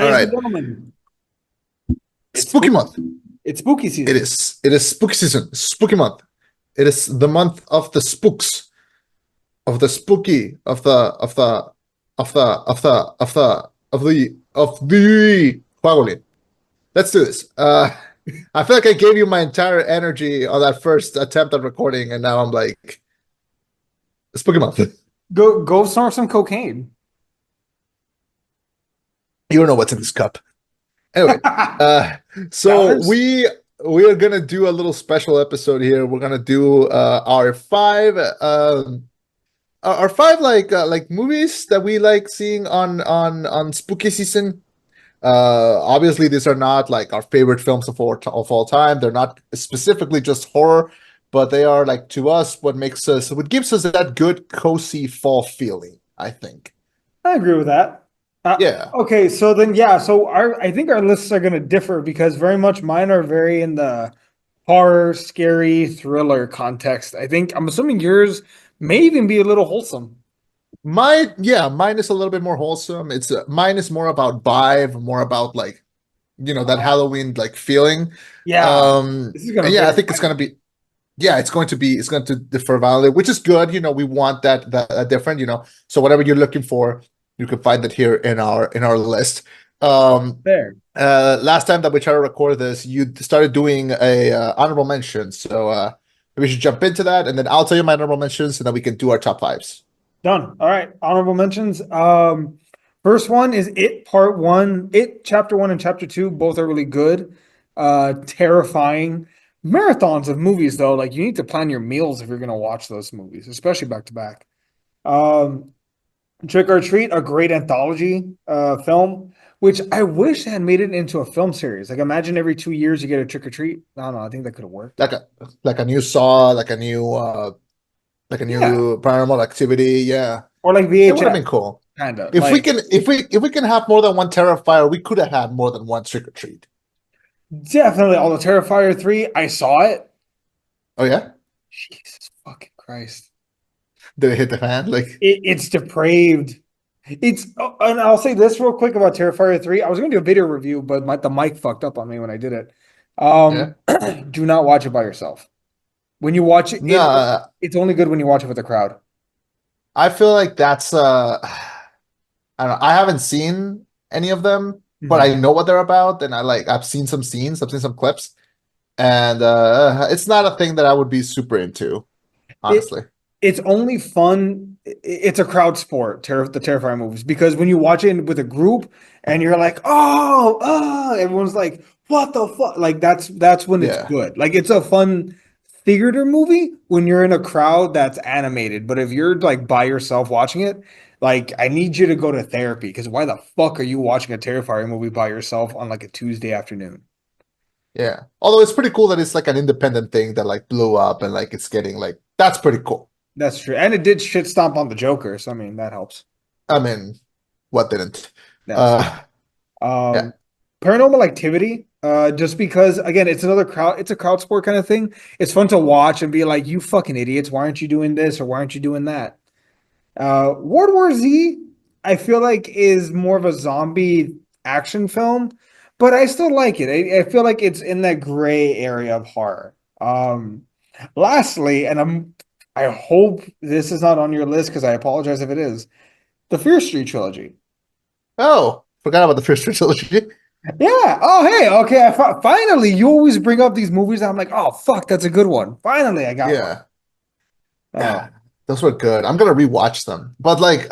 All Ladies right. and gentlemen, it's Spooky spooky. month. It's spooky It season. is. It is spooky season. Spooky month. It is the month of the spooks, of the spooky, of the Quaolin. Let's do this. I feel like I gave you my entire energy on that first attempt at recording, and now I'm like, spooky month. Go snort some cocaine. You don't know what's in this cup. Anyway, uh, so Doubters? we are gonna do a little special episode here. We're gonna do our five like movies that we like seeing on spooky season. Obviously, these are not like our favorite films of all time. They're not specifically just horror, but they are like to us what gives us that good cozy fall feeling. I think. I agree with that. Yeah. Okay, so then yeah, so I think our lists are going to differ because very much mine are very in the horror, scary, thriller context. I think I'm assuming yours may even be a little wholesome. Mine is a little bit more wholesome. Mine is more about vibe, more about like that Halloween like feeling. Yeah, this is going to And yeah, I vary think it's gonna widely. be yeah, it's going to differ violently, which is good. We want that different. So whatever you're looking for, you can find it here in our list. Um, There. Last time that we tried to record this, you started doing a honorable mention, so we should jump into that, and then I'll tell you my honorable mentions, and then we can do our top fives. Done. All right. Honorable mentions. First one is It Part One. It Chapter One and Chapter Two both are really good. Terrifying marathons of movies though. Like you need to plan your meals if you're gonna watch those movies, especially back to back. Um, Trick or Treat, a great anthology film, which I wish had made it into a film series. Like imagine every 2 years you get a Trick or Treat. I don't know. I think that could have worked. Like a new Saw, like a Yeah, new Paranormal Activity. Yeah, or like it would have VHS, been cool. kind of If we like can, if we can have more than one Terrifier, we could have had more than one Trick or Treat. definitely. All the Terrifier 3, I saw it. Oh yeah, Jesus fucking Christ. did it hit the fan? Like It's depraved. It's and I'll say this real quick about Terrifier 3. I was gonna do a video review, but the mic fucked up on me when I did it. yeah, Do not watch it by yourself. When you watch it, no, it's only good when you watch it with a crowd. I feel like that's I don't know. I haven't seen any of them, but Mhm. I know what they're about, and I've seen some scenes, I've seen some clips, and it's not a thing that I would be super into, It honestly. it's only fun. It's a crowd sport, the Terrifier movies, because when you watch it with a group and you're like, oh, everyone's like, what the fuck? Like that's when it's Yeah. good. Like it's a fun theater movie when you're in a crowd that's animated. But if you're like by yourself watching it, like I need you to go to therapy because why the fuck are you watching a Terrifier movie by yourself on like a Tuesday afternoon? Yeah. Although it's pretty cool that it's like an independent thing that like blew up and like it's getting like that's pretty cool. That's true. And it did shit stomp on the Joker, so I mean that helps. I mean, what didn't? That's Uh yeah. Um, Paranormal Activity, just because again, it's a crowd sport kind of thing. It's fun to watch and be like, you fucking idiots, why aren't you doing this or why aren't you doing that? World War Z, I feel like is more of a zombie action film, but I still like it. I feel like it's in that gray area of horror. Lastly, and I hope this is not on your list because I apologize if it is, the Fear Street trilogy. Oh, forgot about the first trilogy. Yeah. Oh, hey. Okay. Finally, you always bring up these movies. And I'm like, oh, fuck, that's a good one. Finally, I got one. Yeah. Oh, Yeah. Those were good. I'm gonna rewatch them. But like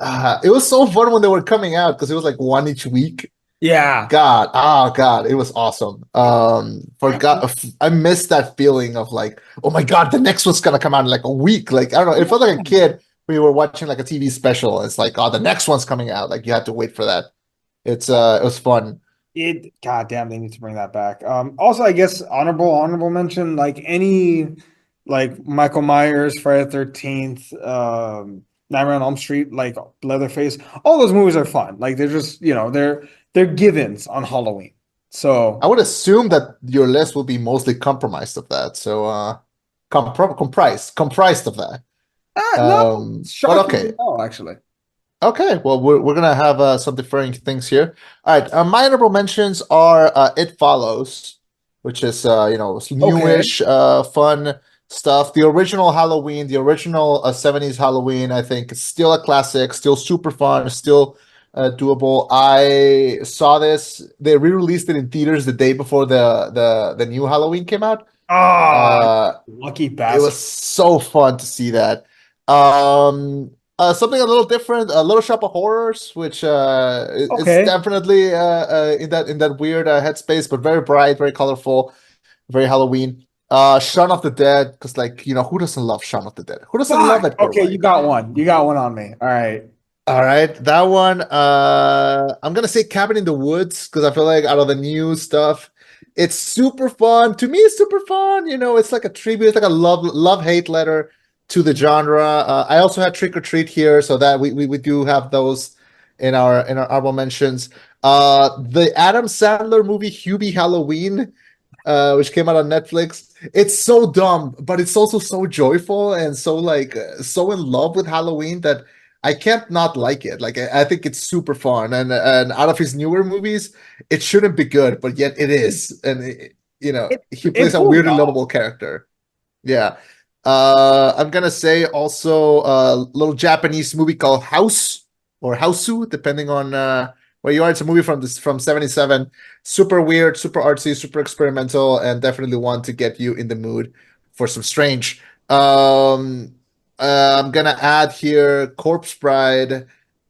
it was so fun when they were coming out because it was like one each week. yeah. God, it was awesome. I missed that feeling of like, oh my God, the next one's gonna come out in like a week. Like, I don't know, it felt like a kid when you were watching like a TV special. It's like, oh, the next one's coming out. Like you had to wait for that. It was fun. God damn, they need to bring that back. Also, I guess honorable mention, like any, like Michael Myers, Friday the 13th, Nightmare on Elm Street, like Leatherface. All those movies are fun. Like they're just, they're givens on Halloween. I So, would assume that your list will be mostly compromised of that. So comprised of that. no, But shockingly okay. no, actually. Okay, well, we're gonna have some differing things here. All right, my honorable mentions are It Follows, which is Okay. newish, fun stuff. The original Halloween, the original '70s Halloween, I think is still a classic, still super fun, still doable. I saw this; they re-released it in theaters the day before the new Halloween came out. Ah, Uh, lucky it was bastard. so fun to see that. Something a little different, a Little Shop of Horrors, which is Okay. definitely in that weird headspace, but very bright, very colorful, very Halloween. Shaun of the Dead, because who doesn't love Shaun of the Dead? Who doesn't love Fuck. Edgar Okay, you Wright? got one. You got one on me. All right. All right, that one. I'm gonna say Cabin in the Woods because I feel like out of the new stuff, it's super fun. To me, it's super fun. It's like a tribute, it's like a love hate letter to the genre. I also had Trick or Treat here, so that we do have those in our honorable mentions. The Adam Sandler movie Hubie Halloween, which came out on Netflix. It's so dumb, but it's also so joyful and so so in love with Halloween that I can't not like it. Like I think it's super fun, and out of his newer movies, it shouldn't be good, but yet it is, and It he it plays a pulled it weirdly off. lovable character. Yeah. I'm gonna say also a little Japanese movie called House or Hausu, depending on where you are. It's a movie from '77. Super weird, super artsy, super experimental, and definitely one to get you in the mood for some strange. I'm gonna add here Corpse Bride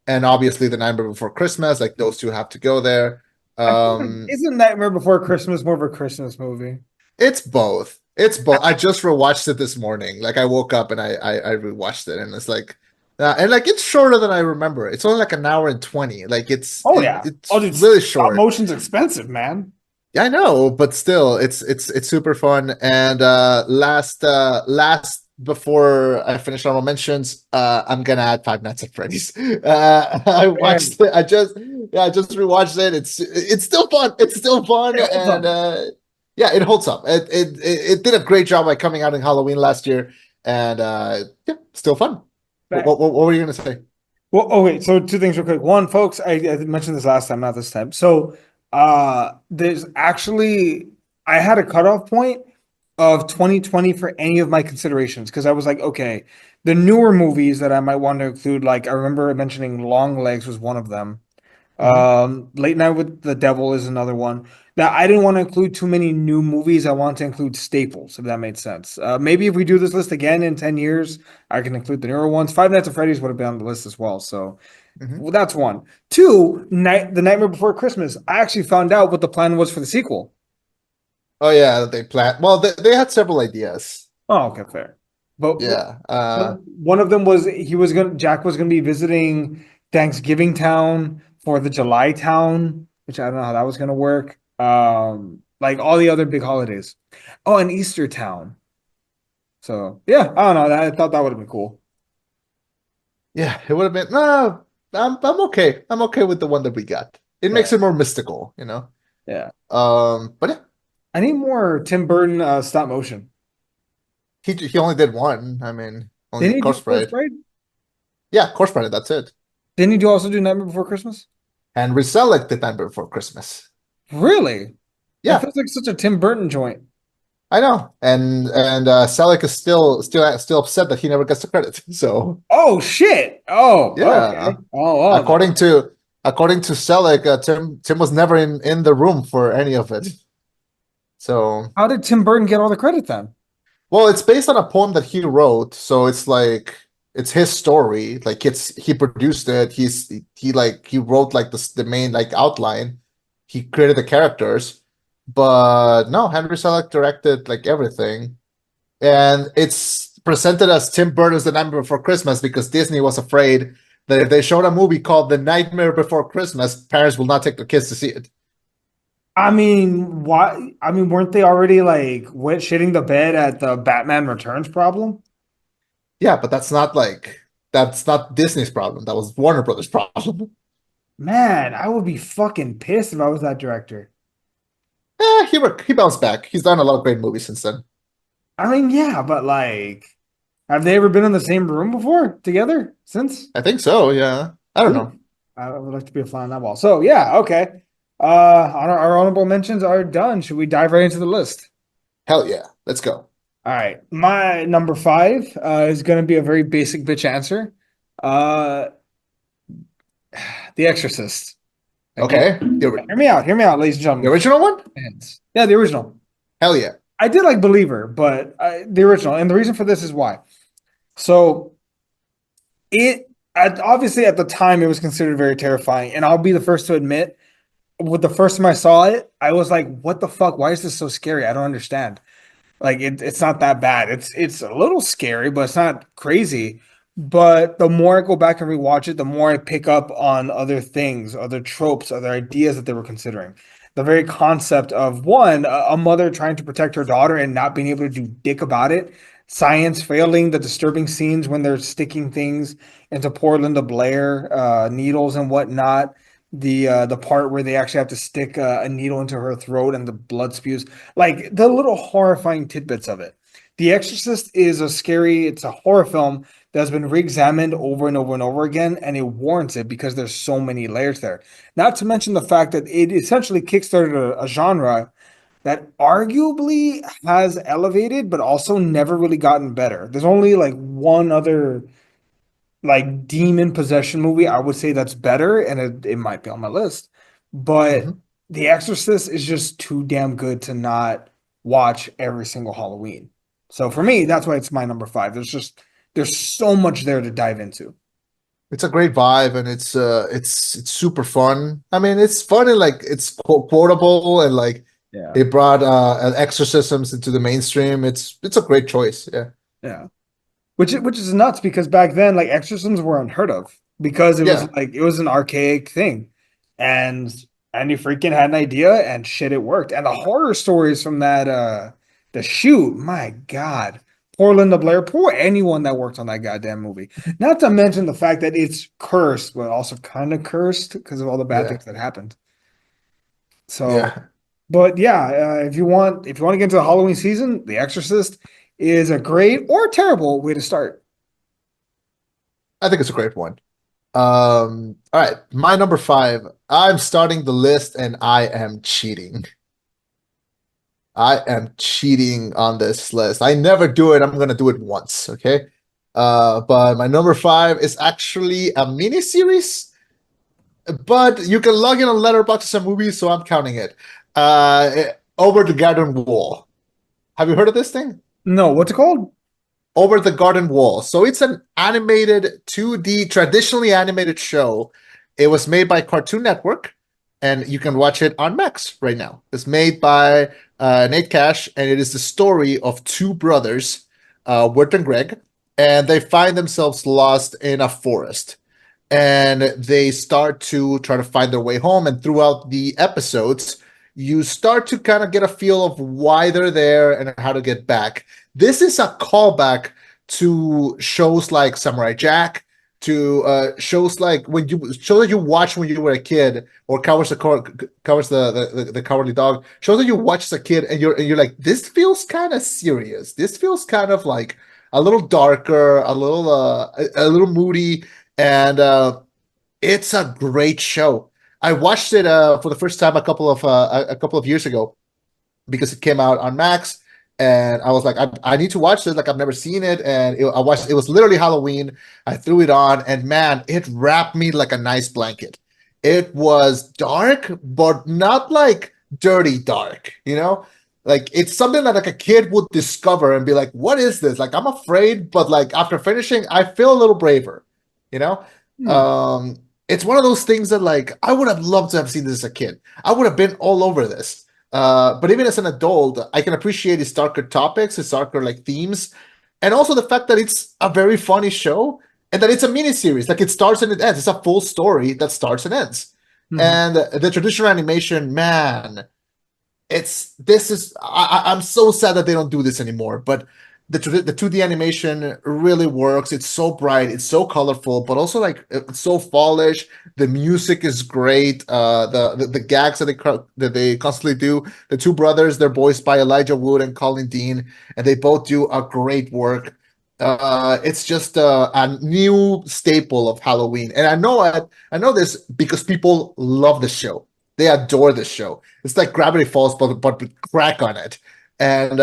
and obviously The Nightmare Before Christmas. Like those two have to go there. I feel like Um, isn't Nightmare Before Christmas more of a Christmas movie? It's both. It's both. I just rewatched it this morning. Like I woke up and I rewatched it, and it's like, and like it's shorter than I remember. It's only like an hour and 20. Like Oh yeah. Oh, it's dude, really stop short. motion's expensive, man. Yeah, I know, but still, it's super fun. And last before I finish honorable mentions, I'm gonna add Five Nights at Freddy's. I Yeah, watched it. I just rewatched it. It's still fun. It's still fun, it holds and up. yeah, it holds up. It did a great job by coming out in Halloween last year, and yeah, still fun. What were you gonna say? Well, oh wait, so two things real quick. One, folks, I mentioned this last time, not this time. So there's actually I had a cutoff point of 2020 for any of my considerations because I was like, okay, the newer movies that I might want to include, like I remember mentioning Long Legs was one of them. Hmm. Late Night with the Devil is another one. That I didn't want to include too many new movies. I want to include staples, if that made sense. Maybe if we do this list again in 10 years, I can include the newer ones. Five Nights at Freddy's would have been on the list as well. So Hmm. well, that's one. Two, The Nightmare Before Christmas. I actually found out what the plan was for the sequel. Oh yeah, they plan. Well, they had several ideas. Oh, okay, fair. But Yeah. one of them was Jack was gonna be visiting Thanksgiving Town for the July Town, which I don't know how that was gonna work. Like all the other big holidays. Oh, and Easter Town. So yeah, I don't know. I thought that would have been cool. Yeah, it would have been. No, I'm okay. I'm okay with the one that we got. It Yeah, makes it more mystical. yeah. But yeah, I need more Tim Burton stop motion. he only did one. I mean, only Didn't did he do Corpse First Bride. Bride? Yeah, Corpse Bride. That's it. Didn't he also do Nightmare Before Christmas? And Reselect the Time Before Christmas. Really? That Yeah, feels like such a Tim Burton joint. I know. And Selleck is still upset that he never gets the credit. So Oh shit. Oh, yeah, okay. Oh, oh. according to according to Selleck, Tim was never in the room for any of it. So. How did Tim Burton get all the credit then? Well, it's based on a poem that he wrote, so it's like it's his story. Like he produced it. He wrote like the main like outline. He created the characters, but no, Henry Selick directed like everything, and it's presented as Tim Burton's The Nightmare Before Christmas because Disney was afraid that if they showed a movie called The Nightmare Before Christmas, parents will not take their kids to see it. I mean, why? I mean, weren't they already like wet shitting the bed at the Batman Returns problem? Yeah, but that's not Disney's problem. That was Warner Brothers' problem. Man, I would be fucking pissed if I was that director. He bounced back. He's done a lot of great movies since then. I mean, yeah, but like, have they ever been in the same room before together since? I think so. Yeah. I don't Ooh, know. I would like to be a fly on that wall. So yeah, okay. Our honorable mentions are done. Should we dive right into the list? Hell yeah. Let's go. All right. My number five is going to be a very basic bitch answer. Uh, The Exorcist. Again, Okay. hear me out, ladies and The gentlemen. original one? Fans. Yeah, the original. Hell yeah. I did like Believer, but the original. And the reason for this is why. So obviously at the time it was considered very terrifying, and I'll be the first to admit, with the first time I saw it, I was like, "What the fuck? Why is this so scary? I don't understand." Like it's not that bad. It's a little scary, but it's not crazy. But the more I go back and rewatch it, the more I pick up on other things, other tropes, other ideas that they were considering. The very concept of one, a mother trying to protect her daughter and not being able to do dick about it. Science failing, the disturbing scenes when they're sticking things into poor Linda Blair, needles and whatnot. The part where they actually have to stick a needle into her throat and the blood spews, like the little horrifying tidbits of it. The Exorcist is it's a horror film that's been re-examined over and over and over again, and it warrants it because there's so many layers there. Not to mention the fact that it essentially kickstarted a genre that arguably has elevated, but also never really gotten better. There's only like one other like demon possession movie I would say that's better, and it might be on my list. But Mhm. The Exorcist is just too damn good to not watch every single Halloween. So for me, that's why it's my number five. There's so much there to dive into. It's a great vibe and it's super fun. I mean, it's fun and like it's quotable and like Yeah. they brought exorcisms into the mainstream. It's a great choice. Yeah. Yeah. Which is nuts because back then, like exorcisms were unheard of because Yeah. it was an archaic thing, and Andy freaking had an idea and shit, it worked. And the horror stories from the shoot, my God, poor Linda Blair, poor anyone that worked on that goddamn movie. Not to mention the fact that it's cursed, but also kind of cursed because of all the bad Yeah. things that happened. So, Yeah. but yeah, if you want to get into the Halloween season, The Exorcist is a great or terrible way to start. I think it's a great one. All right, my number five. I'm starting the list and I am cheating. I am cheating on this list. I never do it. I'm gonna do it once, okay? But my number five is actually a mini series, but you can log in on Letterboxd as a movie, so I'm counting it. Over the Garden Wall. Have you heard of this thing? No, what's it called? Over the Garden Wall. So it's an animated 2D, traditionally animated show. It was made by Cartoon Network, and you can watch it on Max right now. It's made by Nate Cash, and it is the story of two brothers, Wirt and Greg, and they find themselves lost in a forest. And they start to try to find their way home. And throughout the episodes, you start to kind of get a feel of why they're there and how to get back. This is a callback to shows like Samurai Jack, to shows like when you shows that you watched when you were a kid, or covers the cowardly dog. Shows that you watched as a kid, and you're like, this feels kind of serious. This feels kind of like a little darker, a little moody, and it's a great show. I watched it for the first time a couple of years ago because it came out on Max, and I was like, I need to watch this. Like I've never seen it, and I watched. It was literally Halloween. I threw it on, and man, it wrapped me like a nice blanket. It was dark, but not like dirty dark. Like it's something that like a kid would discover and be like, "What is this?" Like I'm afraid, but like after finishing, I feel a little braver. You know, Hmm. um, it's one of those things that like I would have loved to have seen this as a kid. I would have been all over this. But even as an adult, I can appreciate its darker topics, its darker like themes, and also the fact that it's a very funny show and that it's a mini series. Like it starts and it ends. It's a full story that starts and ends. Mhm. And the traditional animation, man, it's this is I'm so sad that they don't do this anymore. But the 2D animation really works. It's so bright, it's so colorful, but also like it's so fallish. The music is great. The gags that they constantly do. The two brothers, they're voiced by Elijah Wood and Colin Dean, and they both do a great work. It's just a new staple of Halloween, and I know this because people love the show. They adore the show. It's like Gravity Falls, but with crack on it. And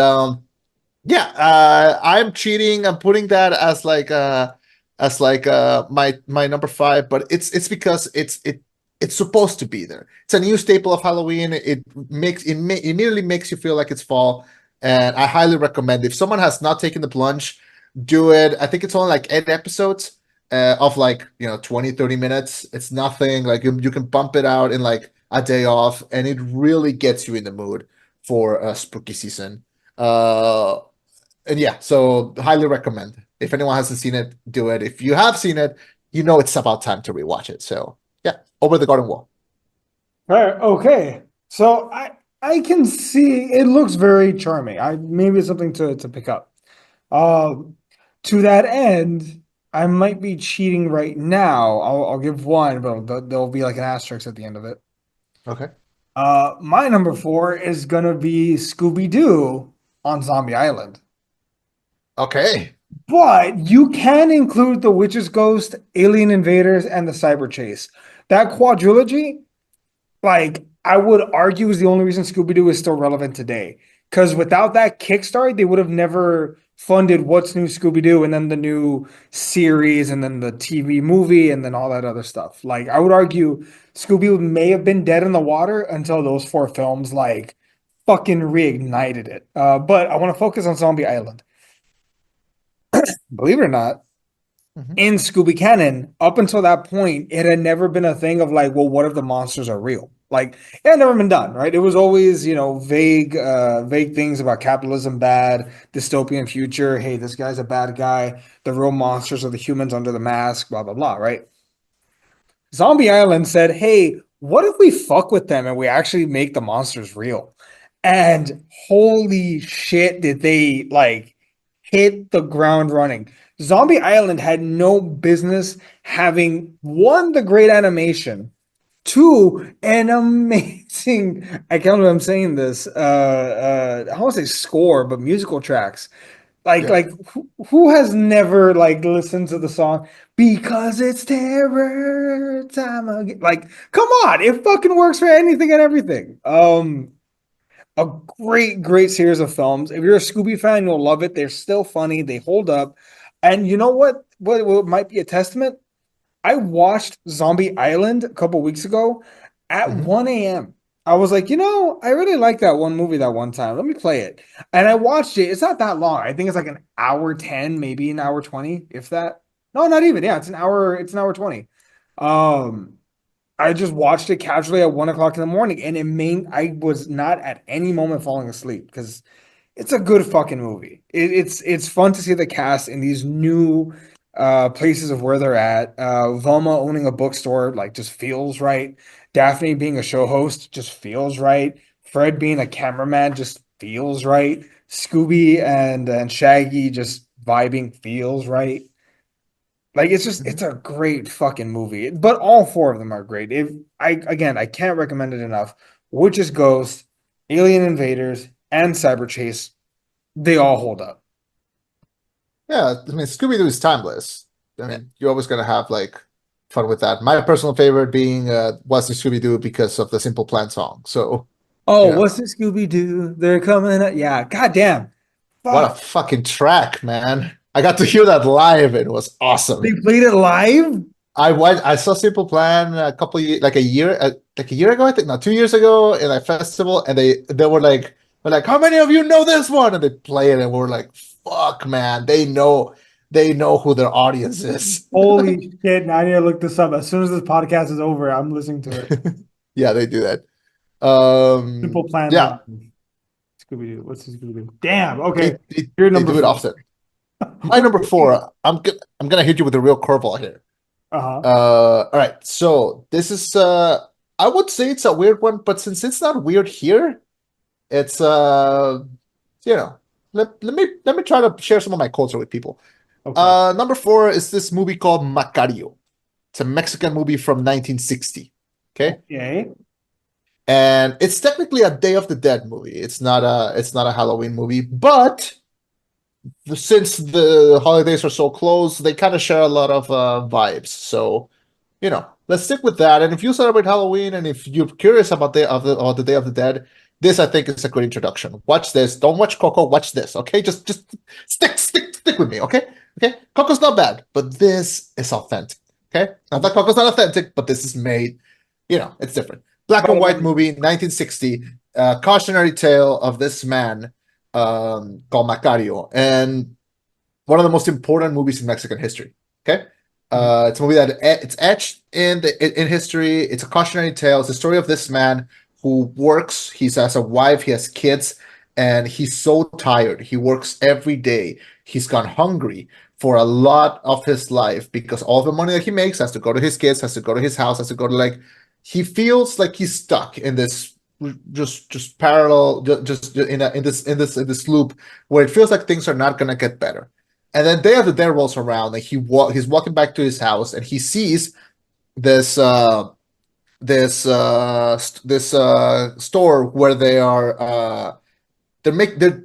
yeah, I'm cheating. I'm putting that as like my number five, but it's because it's supposed to be there. It's a new staple of Halloween. Immediately makes you feel like it's fall, and I highly recommend if someone has not taken the plunge, do it. I think it's only like 8 episodes of like 20-30 minutes. It's nothing like you can bump it out in like a day off, and it really gets you in the mood for a spooky season. Uh, and yeah, so highly recommend. If anyone hasn't seen it, do it. If you have seen it, you know it's about time to rewatch it. So yeah, Over the Garden Wall. Right. Okay. So I can see it looks very charming. I maybe it's something to pick up. Um, to that end, I might be cheating right now. I'll give one, but there'll be like an asterisk at the end of it. Okay. My number four is gonna be Scooby Doo on Zombie Island. Okay. But you can include the Witch's Ghost, Alien Invaders, and the Cyber Chase. That quadrilogy, like I would argue, is the only reason Scooby Doo is still relevant today. Because without that kickstart, they would have never funded What's New Scooby Doo and then the new series and then the TV movie and then all that other stuff. Like I would argue, Scooby may have been dead in the water until those four films like fucking reignited it. But I want to focus on Zombie Island. Believe it or not, Mhm. in Scooby Canon, up until that point, it had never been a thing of like, well, what if the monsters are real? Like, it had never been done, right? It was always, vague things about capitalism bad, dystopian future. Hey, this guy's a bad guy. The real monsters are the humans under the mask, blah, blah, blah, right? Zombie Island said, hey, what if we fuck with them and we actually make the monsters real? And holy shit, did they like hit the ground running. Zombie Island had no business having one, the great animation, two, an amazing, I can't believe I'm saying this, I want to say score, but musical tracks. Like, Yeah. like who has never like listened to the song because it's terror time again? Like, come on, it fucking works for anything and everything. A great series of films. If you're a Scooby fan, you'll love it. They're still funny. They hold up. And you know what? What might be a testament? I watched Zombie Island a couple weeks ago at Mhm. 1 a.m. I was like, I really like that one movie that one time. Let me play it. And I watched it. It's not that long. I think it's like an hour 10, maybe an hour 20, if that. No, not even. Yeah, it's an hour 20. Um, I just watched it casually at 1 o'clock in the morning, and I was not at any moment falling asleep because it's a good fucking movie. It's fun to see the cast in these new places of where they're at. Velma owning a bookstore like just feels right. Daphne being a show host just feels right. Fred being a cameraman just feels right. Scooby and Shaggy just vibing feels right. Like it's Mhm. a great fucking movie. But all four of them are great. If I can't recommend it enough. Witch's Ghost, Alien Invaders, and Cyber Chase, they all hold up. Yeah, I mean Scooby Doo is timeless. I mean, you're always gonna have like fun with that. My personal favorite being was the Scooby Doo because of the Simple Plan song. So, Oh, you know, what's the Scooby Doo? They're coming up. Yeah, goddamn. what a Fuck. fucking track, man. I got to hear that live. It was They awesome. played it live? I saw Simple Plan a couple years, like a year ago, I think, no, 2 years ago in a festival, and they were like, how many of you know this one? And they play it, and we're like, fuck, man, they know who their audience is. Holy shit. Now I need to look this up. As soon as this podcast is over, I'm listening to it. Yeah, they do that. Simple Plan Yeah, Live. Scooby Doo. What's the Scooby Doo? Damn. Okay. You're they number do it four. often. My number four, I'm gonna hit you with a real curveball here. Uh-huh. All right, so this is I would say it's a weird one, but since it's not weird here, it's you know, let me try to share some of my culture with people. Okay. Number four is this movie called Macario. It's a Mexican movie from 1960. Okay, Okay. and it's technically a Day of the Dead movie. It's not a Halloween movie, but since the holidays are so close, they kind of share a lot of vibes. So, let's stick with that. And if you celebrate Halloween and if you're curious about the Day of the Dead, this I think is a good introduction. Watch this. Don't watch Coco. Watch this. Okay, just stick with me. Okay, okay. Coco's not bad, but this is authentic. Okay, not that Coco's not authentic, but this is made. It's different. Black and But white movie, 1960. Cautionary tale of this man called Macario, and one of the most important movies in Mexican history. Okay, it's a movie that it's etched in history. It's a cautionary tale. It's the story of this man who works. He has a wife. He has kids, and he's so tired. He works every day. He's gone hungry for a lot of his life because all the money that he makes has to go to his kids, has to go to his house, has to go to like. He feels like he's stuck in this just parallel just in this loop where it feels like things are not gonna get better. And then Day of the Dead rolls around, and he's walking back to his house, and he sees this store where they're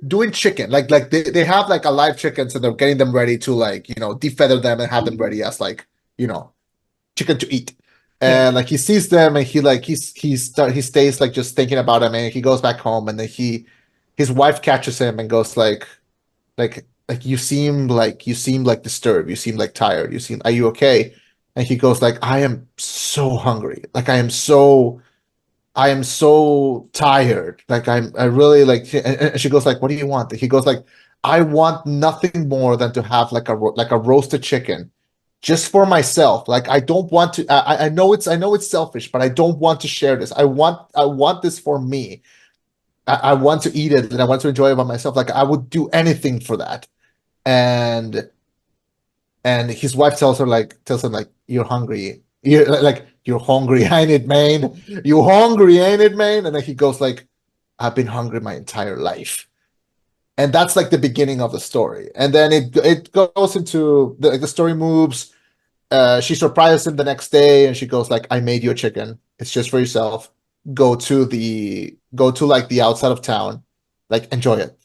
doing chicken, like they have like alive chickens, and they're getting them ready to like defeather them and have them ready as like you know chicken to eat. yeah, And like he sees them, and he stays like just thinking about them, and he goes back home, and then his wife catches him and goes like you seem like disturbed, you seem like tired, are you okay? And he goes like, I am so hungry, like I am so tired, like I really like. And she goes like, what do you want? He goes like, I want nothing more than to have like a roasted chicken just for myself. Like I don't want to. I know it's selfish, but I don't want to share this. I want this for me. I want to eat it and I want to enjoy it by myself. Like I would do anything for that. And his wife tells him like, you're hungry. You're hungry, ain't it, man? You hungry, ain't it, man? And then he goes like, I've been hungry my entire life. And that's like the beginning of the story. And then it goes into the story moves. She surprises him the next day, and she goes like, "I made you a chicken. It's just for yourself. Go to like the outside of town, like enjoy it,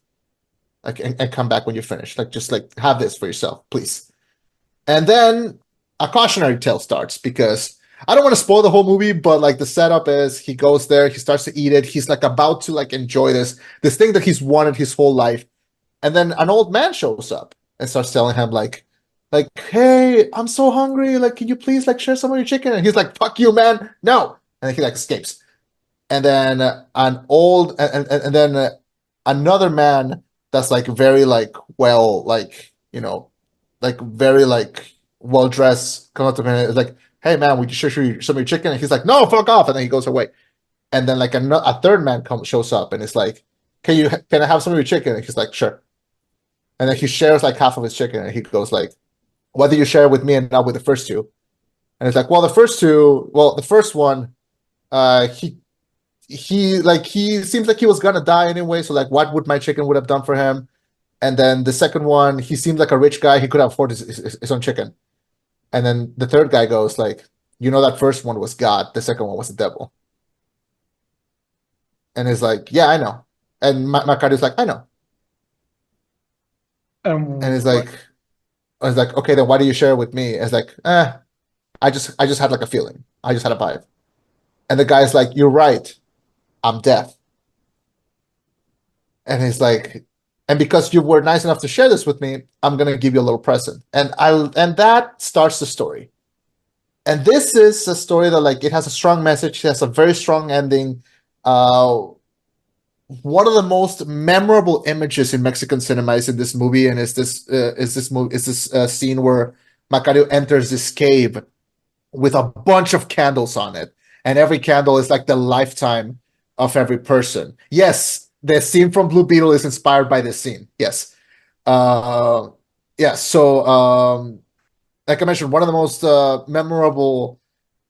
like and come back when you're finished. Like just like have this for yourself, please." And then a cautionary tale starts because I don't want to spoil the whole movie, but like the setup is he goes there, he starts to eat it, he's like about to like enjoy this thing that he's wanted his whole life, and then an old man shows up and starts telling him like, hey, I'm so hungry. Like, can you please like share some of your chicken? And he's like, fuck you, man, no. And he like escapes. And then and then another man that's like very like well like like very like well dressed comes up to him and is like, hey man, would you share some of your chicken? And he's like, no, fuck off. And then he goes away. And then like a third man shows up and it's like, can I have some of your chicken? And he's like, sure. And then he shares like half of his chicken, and he goes like, why did you share it with me and not with the first two? And it's like, well, the first one, he seems like he was gonna die anyway. So like, what would my chicken would have done for him? And then the second one, he seemed like a rich guy. He could afford his own chicken. And then the third guy goes like, that first one was God. The second one was the devil. And he's like, yeah, I know. And Macario's like, I know. And he's what? like, I was like, okay, then why do you share it with me? It's like, I just had like a feeling. I just had a vibe. And the guy's like, you're right. I'm deaf. And he's like, and because you were nice enough to share this with me, I'm gonna give you a little present. And that starts the story. And this is a story that like it has a strong message, it has a very strong ending. One of the most memorable images in Mexican cinema is in this movie, and is this scene where Macario enters this cave with a bunch of candles on it, and every candle is like the lifetime of every person. Yes, the scene from Blue Beetle is inspired by this scene. Yes, uh, yeah. So, like I mentioned, one of the most memorable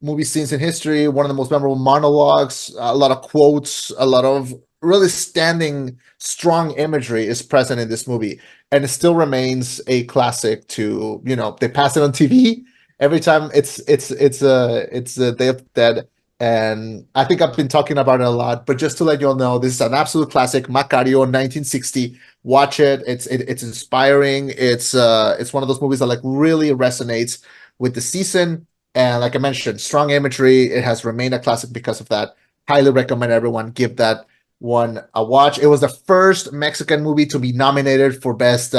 movie scenes in history, one of the most memorable monologues, a lot of quotes, a lot of really standing strong imagery is present in this movie, and it still remains a classic. They pass it on TV every time it's a Day of the Dead. And I think I've been talking about it a lot, but just to let you all know, this is an absolute classic, Macario 1960. Watch it. It's inspiring. It's one of those movies that like really resonates with the season. And like I mentioned, strong imagery. It has remained a classic because of that. Highly recommend everyone give that one a watch. It was the first Mexican movie to be nominated for best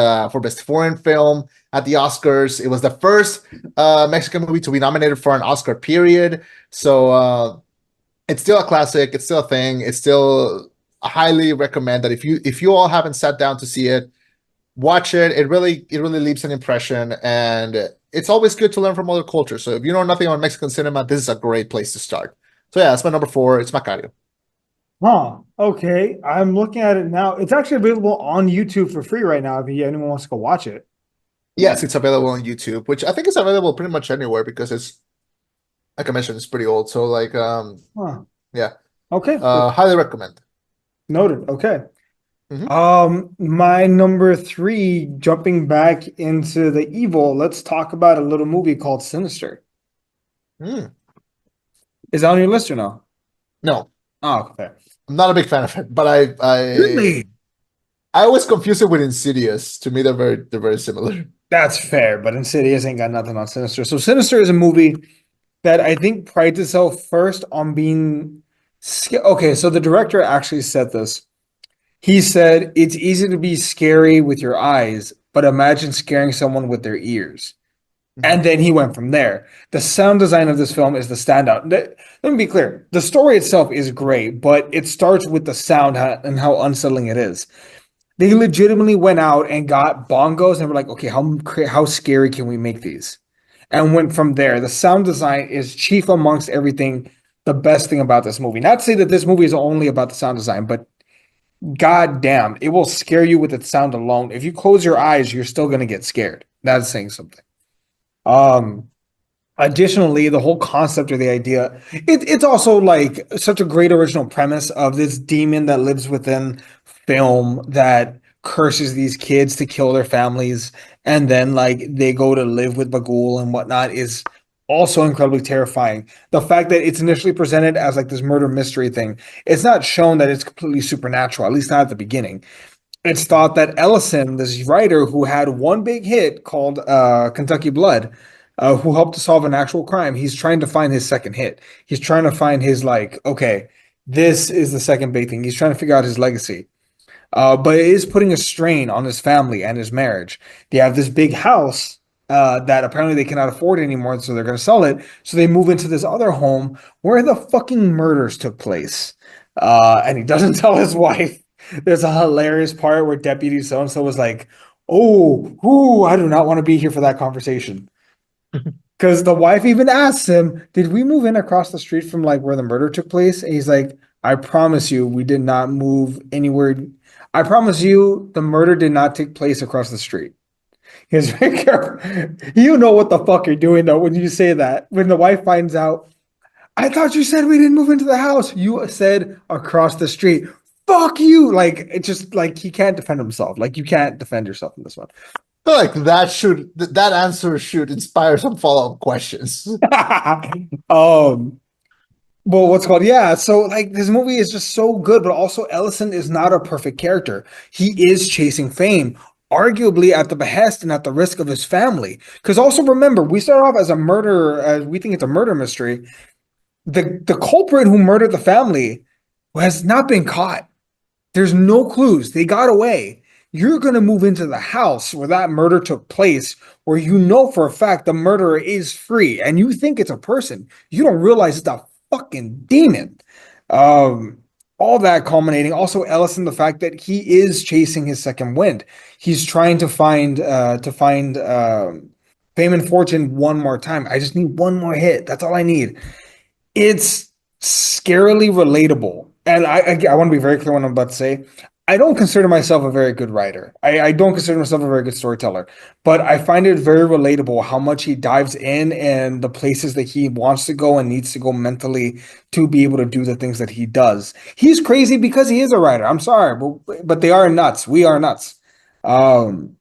foreign film at the Oscars. It was the first Mexican movie to be nominated for an Oscar, period. So it's still a classic. It's still a thing. It's still I highly recommend that if you all haven't sat down to see it, watch it. It really leaves an impression, and it's always good to learn from other cultures. So if you know nothing about Mexican cinema, this is a great place to start. So yeah, that's my number four. It's Macario. Huh. Okay. I'm looking at it now. It's actually available on YouTube for free right now if anyone wants to go watch it. Yes, it's available on YouTube, which I think is available pretty much anywhere because it's like I mentioned, it's pretty old. So like Huh. yeah, Okay, cool. highly recommend. Noted. Okay. Hmm. My number three, jumping back into the evil, let's talk about a little movie called Sinister. Mm. Is that on your list or no? No, Oh, okay. I'm not a big fan of it, but Really? I always confuse it with Insidious. To me, they're very similar. That's fair, but Insidious ain't got nothing on Sinister. So Sinister is a movie that I think prides itself first on being okay. So the director actually said this. He said, "It's easy to be scary with your eyes, but imagine scaring someone with their ears." Mhm. And then he went from there. The sound design of this film is the standout. Let me be clear. The story itself is great, but it starts with the sound and how unsettling it is. They legitimately went out and got bongos and were like, okay, how scary can we make these? And went from there. The sound design is chief amongst everything. The best thing about this movie. Not to say that this movie is only about the sound design, but god damn, it will scare you with its sound alone. If you close your eyes, you're still gonna get scared. That's saying something. Um, Additionally, the whole concept or the idea, it's also like such a great original premise of this demon that lives within film that curses these kids to kill their families, and then like they go to live with Bagul and whatnot is also incredibly terrifying. The fact that it's initially presented as like this murder mystery thing, it's not shown that it's completely supernatural, at least not at the beginning. It's thought that Ellison, this writer who had one big hit called Kentucky Blood, who helped to solve an actual crime, he's trying to find his second hit. He's trying to find his like, okay, this is the second big thing. He's trying to figure out his legacy. But it is putting a strain on his family and his marriage. They have this big house that apparently they cannot afford anymore, so they're going to sell it. So they move into this other home where the fucking murders took place. And he doesn't tell his wife. There's a hilarious part where Deputy so and so was like, "Oh, whoo, I do not want to be here for that conversation." Because the wife even asks him, "Did we move in across the street from like where the murder took place?" And he's like, "I promise you, we did not move anywhere. I promise you, the murder did not take place across the street." He's very careful. You know what the fuck you're doing though when you say that. When the wife finds out, "I thought you said we didn't move into the house. You said across the street." Fuck you. Like it's just like he can't defend himself. Like you can't defend yourself in this one. I feel like that answer should inspire some follow-up questions. um well, what's called? Yeah. So, like, this movie is just so good, but also Ellison is not a perfect character. He is chasing fame, arguably at the behest and at the risk of his family. Because also remember, we start off as a murder, we think it's a murder mystery. The culprit who murdered the family has not been caught. There's no clues. They got away. You're going to move into the house where that murder took place, where you know for a fact the murderer is free and you think it's a person. You don't realize it's a fucking demon. Um, all that culminating. Also, Ellison, the fact that he is chasing his second wind. He's trying to find fame and fortune one more time. I just need one more hit. That's all I need. It's scarily relatable. And I want to be very clear what I'm about to say. I don't consider myself a very good writer. I don't consider myself a very good storyteller, but I find it very relatable how much he dives in and the places that he wants to go and needs to go mentally to be able to do the things that he does. He's crazy because he is a writer. I'm sorry, but they are nuts. We are nuts. Um,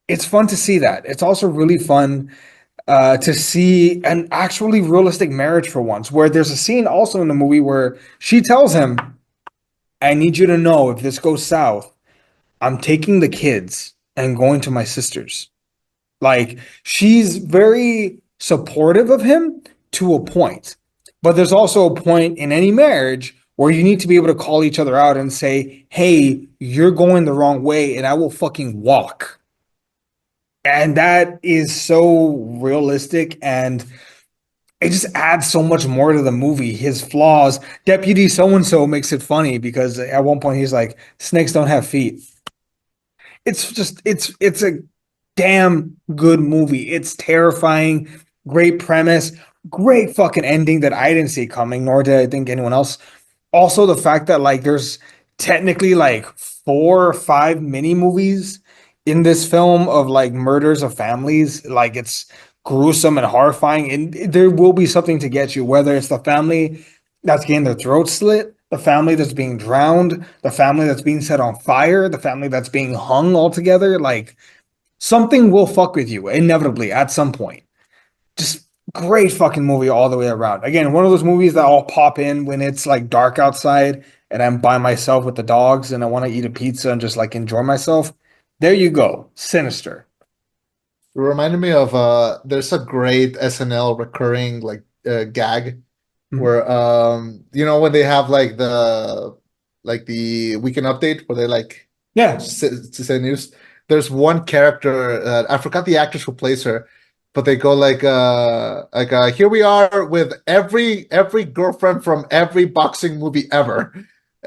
it's fun to see that. It's also really fun. to see an actually realistic marriage for once, where there's a scene also in the movie where she tells him, I need you to know if this goes south, I'm taking the kids and going to my sister's. Like, she's very supportive of him to a point. But there's also a point in any marriage where you need to be able to call each other out and say, hey, you're going the wrong way, and I will fucking walk. And that is so realistic, and it just adds so much more to the movie. His flaws. Deputy so and so makes it funny because at one point he's like, snakes don't have feet. It's a damn good movie. It's terrifying, great premise, great fucking ending that I didn't see coming, nor did I think anyone else. Also, the fact that like there's technically like 4 or 5 mini movies in this film of like murders of families, like it's gruesome and horrifying, and there will be something to get you, whether it's the family that's getting their throat slit, the family that's being drowned, the family that's being set on fire, the family that's being hung altogether. Like something will fuck with you inevitably at some point. Just great fucking movie all the way around. Again, one of those movies that I'll pop in when it's like dark outside and I'm by myself with the dogs and I want to eat a pizza and just like enjoy myself. There you go. Sinister. It reminded me of there's a great SNL recurring like gag Mhm. where when they have like the weekend update where they like Yeah. to say news. There's one character I forgot the actress who plays her, but they go here we are with every girlfriend from every boxing movie ever.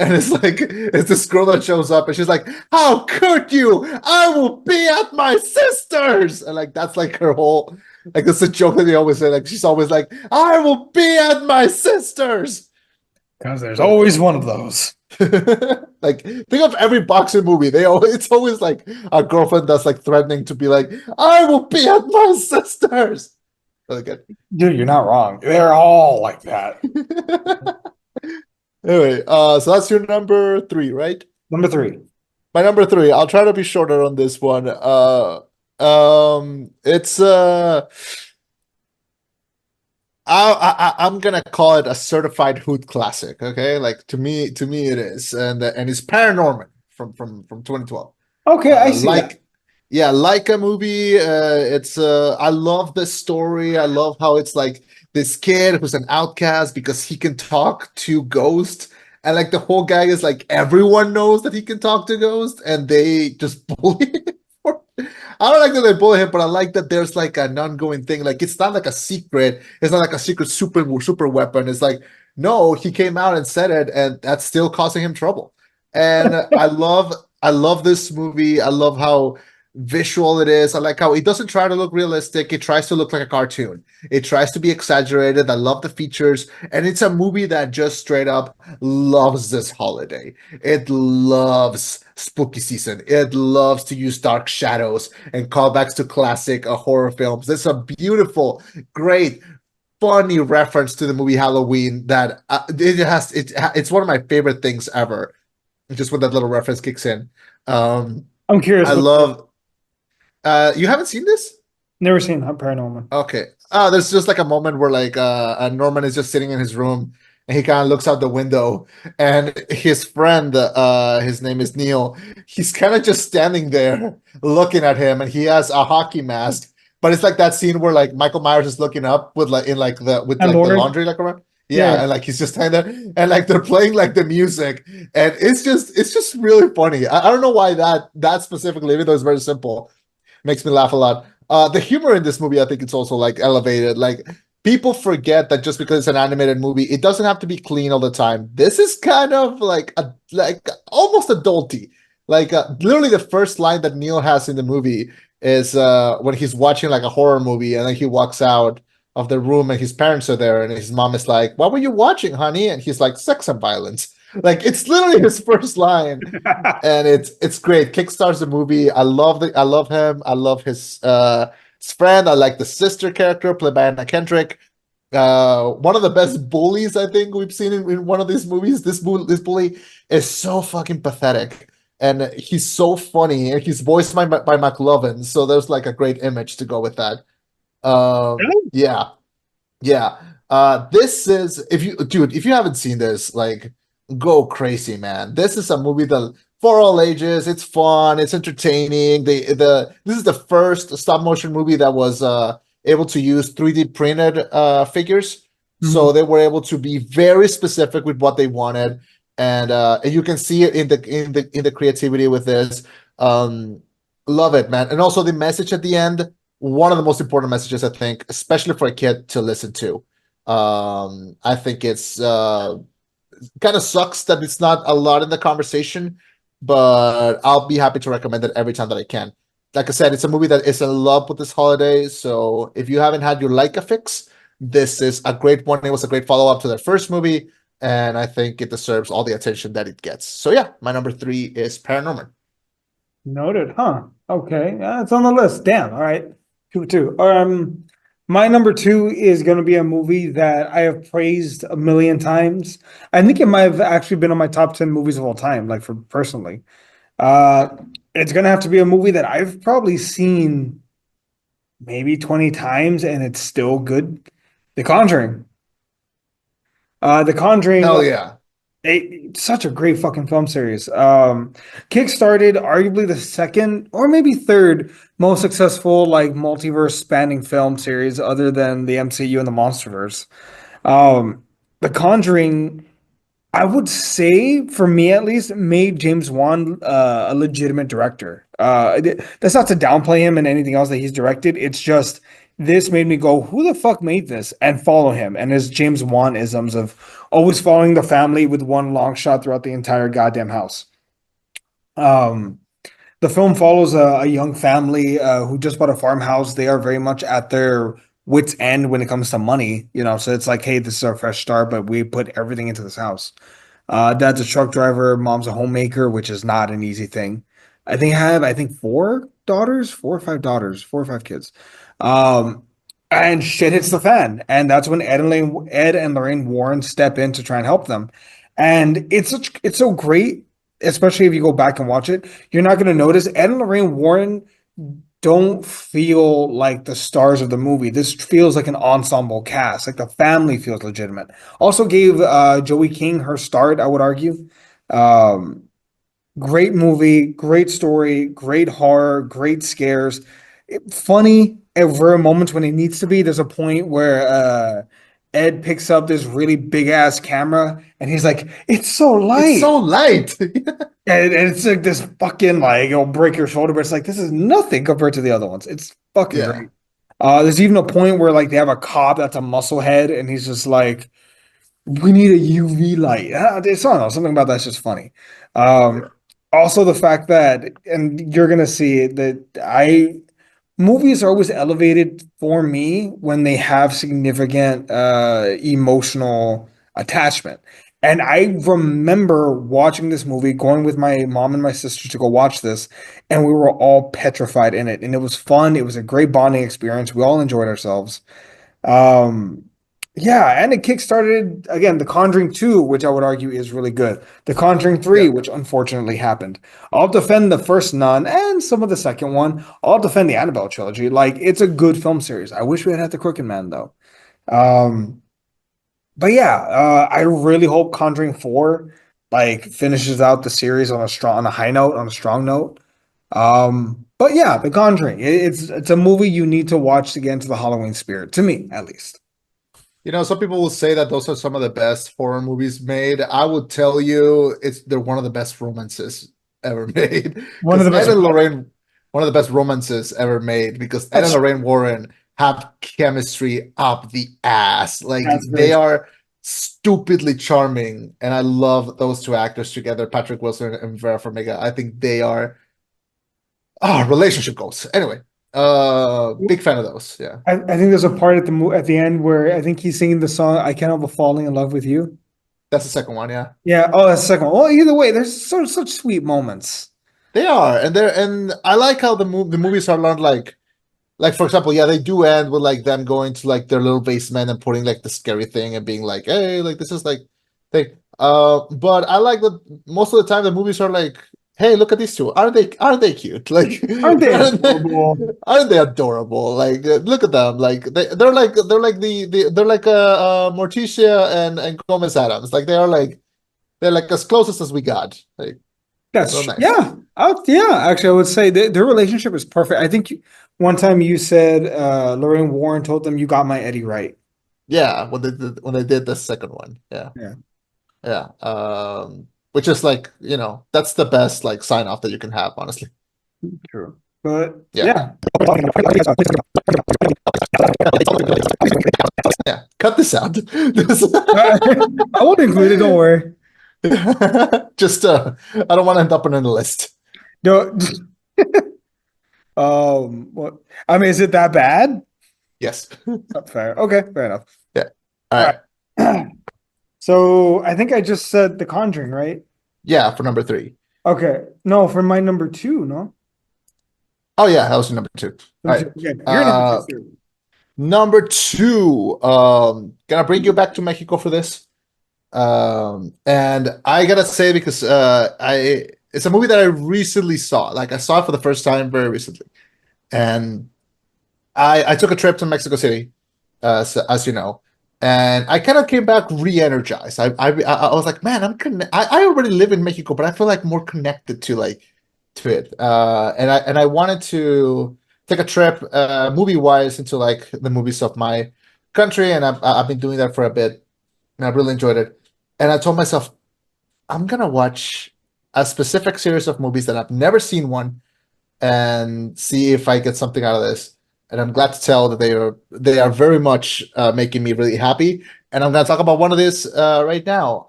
And it's this girl that shows up and she's like, how could you? I will be at my sister's. And like that's like her whole like it's a joke that they always say. Like she's always like, I will be at my sister's. Because there's Like always one of those. like think of every boxing movie. It's always like a girlfriend that's like threatening to be like, I will be at my sister's. Really good. Dude, you're not wrong. They're all like that. Anyway, so that's your number three, right? Number three. My number three. I'll try to be shorter on this one. It's I'm gonna call it a certified hood classic. Okay, like to me it is, and it's Paranorman from 2012. Okay, I see that. Like yeah, like a movie. It's I love this story. I love how it's like this kid who's an outcast because he can talk to ghosts, and like the whole guy is like everyone knows that he can talk to ghosts, and they just bully him. I don't like that they bully him, but I like that there's like an ongoing thing. Like it's not like a secret. It's not like a secret super weapon. It's like no, he came out and said it, and that's still causing him trouble. And I love this movie. I love how visual it is. I like how it doesn't try to look realistic. It tries to look like a cartoon. It tries to be exaggerated. I love the features. And it's a movie that just straight up loves this holiday. It loves spooky season. It loves to use dark shadows and callbacks to classic horror films. It's a beautiful, great, funny reference to the movie Halloween that it's one of my favorite things ever. Just when that little reference kicks in. I'm curious I what love you haven't seen this? never seen Paranorman. Okay. There's just like a moment where like Norman is just sitting in his room and he kind of looks out the window and his friend, his name is Neil, he's kind of just standing there looking at him and he has a hockey mask. But it's like that scene where like Michael Myers is looking up with like in like the with And like the Lord? laundry like around. Yeah. Yeah, and like he's just standing there and like they're playing like the music and it's just really funny. I don't know why that specifically, even though it's very simple, makes me laugh a lot. The humor in this movie, I think it's also like elevated. Like people forget that just because it's an animated movie, it doesn't have to be clean all the time. This is kind of like almost adulty. Like literally, the first line that Neil has in the movie is when he's watching like a horror movie, and then he walks out of the room, and his parents are there, and his mom is like, "What were you watching, honey?" And he's like, "Sex and violence." Like it's literally his first line, and it's great. Kickstarts the movie. I love him. I love his friend. I like the sister character played by Anna Kendrick. One of the best bullies I think we've seen in one of these movies. This bully is so fucking pathetic, and he's so funny. And he's voiced by McLovin, so there's like a great image to go with that. Really? Yeah. Yeah. This is if you dude, if you haven't seen this, like go crazy, man. This is a movie that for all ages, it's fun, it's entertaining. The this is the first stop motion movie that was able to use 3D printed figures. So Mhm. they were able to be very specific with what they wanted. And you can see it in the creativity with this. Um love it, man. And also the message at the end, one of the most important messages, I think, especially for a kid to listen to. I think it's kind of sucks that it's not a lot in the conversation, but I'll be happy to recommend it every time that I can. Like I said, it's a movie that is in love with this holiday. So if you haven't had your Leica fix, this is a great one. It was a great follow up to their first movie, and I think it deserves all the attention that it gets. So yeah, my number three is Paranorman. Noted, huh? Okay, it's on the list. Damn. All right, two, two. My number two is going to be a movie that I have praised a million times. I think it might have actually been on my top 10 movies of all time, like for personally. Uh, it's going to have to be a movie that I've probably seen maybe 20 times and it's still good. The Conjuring. The Conjuring, Hell yeah. such a great fucking film series. Kickstarted arguably the second or maybe third most successful like multiverse spanning film series other than the MCU and the Monsterverse. The Conjuring, I would say, for me at least, made James Wan a legitimate director. That's not to downplay him and anything else that he's directed. It's just this made me go, "Who the fuck made this?" and follow him and his James Wan isms of always following the family with one long shot throughout the entire goddamn house. Um, the film follows a young family who just bought a farmhouse. They are very much at their wits' end when it comes to money, you know. So it's like, hey, this is our fresh start, but we put everything into this house. Dad's a truck driver, mom's a homemaker, which is not an easy thing. I think four daughters, four or five daughters, four or five kids. Um, and shit hits the fan. And that's when Ed and Lorraine Warren step in to try and help them. And it's so great, especially if you go back and watch it. You're not going to notice Ed and Lorraine Warren don't feel like the stars of the movie. This feels like an ensemble cast. Like the family feels legitimate. Also gave Joey King her start, I would argue. Um, Great movie, great story, great horror, great scares. Funny at rare moments when it needs to be. There's a point where Ed picks up this really big ass camera and he's like, "It's so It's light." so light. And it's like this fucking like it'll break your shoulder, but it's like this is nothing compared to the other ones. It's fucking Yeah. great. There's even a point where like they have a cop that's a musclehead, and he's just like, "We need a UV light." It's I don't know, something about that's just funny. Yeah. Um, Also the fact that, and you're gonna see it, that I movies are always elevated for me when they have significant emotional attachment. And I remember watching this movie, going with my mom and my sister to go watch this, and we were all petrified in it. And it was fun. It was a great bonding experience. We all enjoyed ourselves. Um, yeah, and it kickstarted again The Conjuring 2, which I would argue is really good. The Conjuring 3, Yeah. which unfortunately happened. I'll defend the first Nun and some of the second one. I'll defend the Annabelle trilogy. Like it's a good film series. I wish we had the Crooked Man though. Um, but yeah, I really hope Conjuring 4 like finishes out the series on on a high note, on a strong note. But yeah, The Conjuring. It's a movie you need to watch to get into the Halloween spirit, to me at least. You know, some people will say that those are some of the best horror movies made. I would tell you they're one of the best romances ever made. One of Because the Ed best. and Lorraine, one of the best romances ever made, because Ed and That's Lorraine Warren have chemistry up the ass. Like that's very they true. are stupidly charming. And I love those two actors together, Patrick Wilson and Vera Farmiga. I think they are relationship goals. Anyway, big fan of those. Yeah. I think there's a part at at the end where I think he's singing the song "I Can't Help But Falling in Love with You." That's the second one, yeah. Yeah. Oh, that's the second one. Well, either way, there's such sweet moments. They are, and I like how the movies are not like for example, yeah, they do end with like them going to like their little basement and putting like the scary thing and being like, hey, like this is like thing. But I like that most of the time the movies are like hey, look at these two. Aren't they cute? Like, Aren't they aren't they, adorable? aren't they adorable? Like, look at them. Like they're like they're like Morticia and Gomez Adams. Like they're like as closest as we got. Like, real nice. Yeah. Yeah, actually, I would say their relationship is perfect. I think one time you said Lorraine Warren told them you got my Eddie right. Yeah, when they did the second one. Yeah. Yeah, Yeah. Which is like, that's the best like sign off that you can have, honestly. true. But Yeah. yeah. Yeah. Cut this out. I won't include it, don't worry. Just I don't want to end up on a list. No, what I mean, is it that bad? Yes. Not fair. Okay, fair enough. Yeah. All All right. right. So I think I just said The Conjuring, right? Yeah, for number three. Okay. No, for my number two, no? Oh yeah, that was your number two. All Number right. two. Okay, you're number two, sir. Number two. Gonna bring you back to Mexico for this. And I gotta say because I it's a movie that I recently saw. Like I saw it for the first time very recently, and I took a trip to Mexico City, as you know, and I kind of came back re-energized. I was like, man, I already live in Mexico, but I feel like more connected to it. And I wanted to take a trip, movie wise, into like the movies of my country, and I've been doing that for a bit, and I really enjoyed it. And I told myself, I'm gonna watch a specific series of movies that I've never seen one, and see if I get something out of this. And I'm glad to tell that they are very much making me really happy. And I'm gonna talk about one of these right now.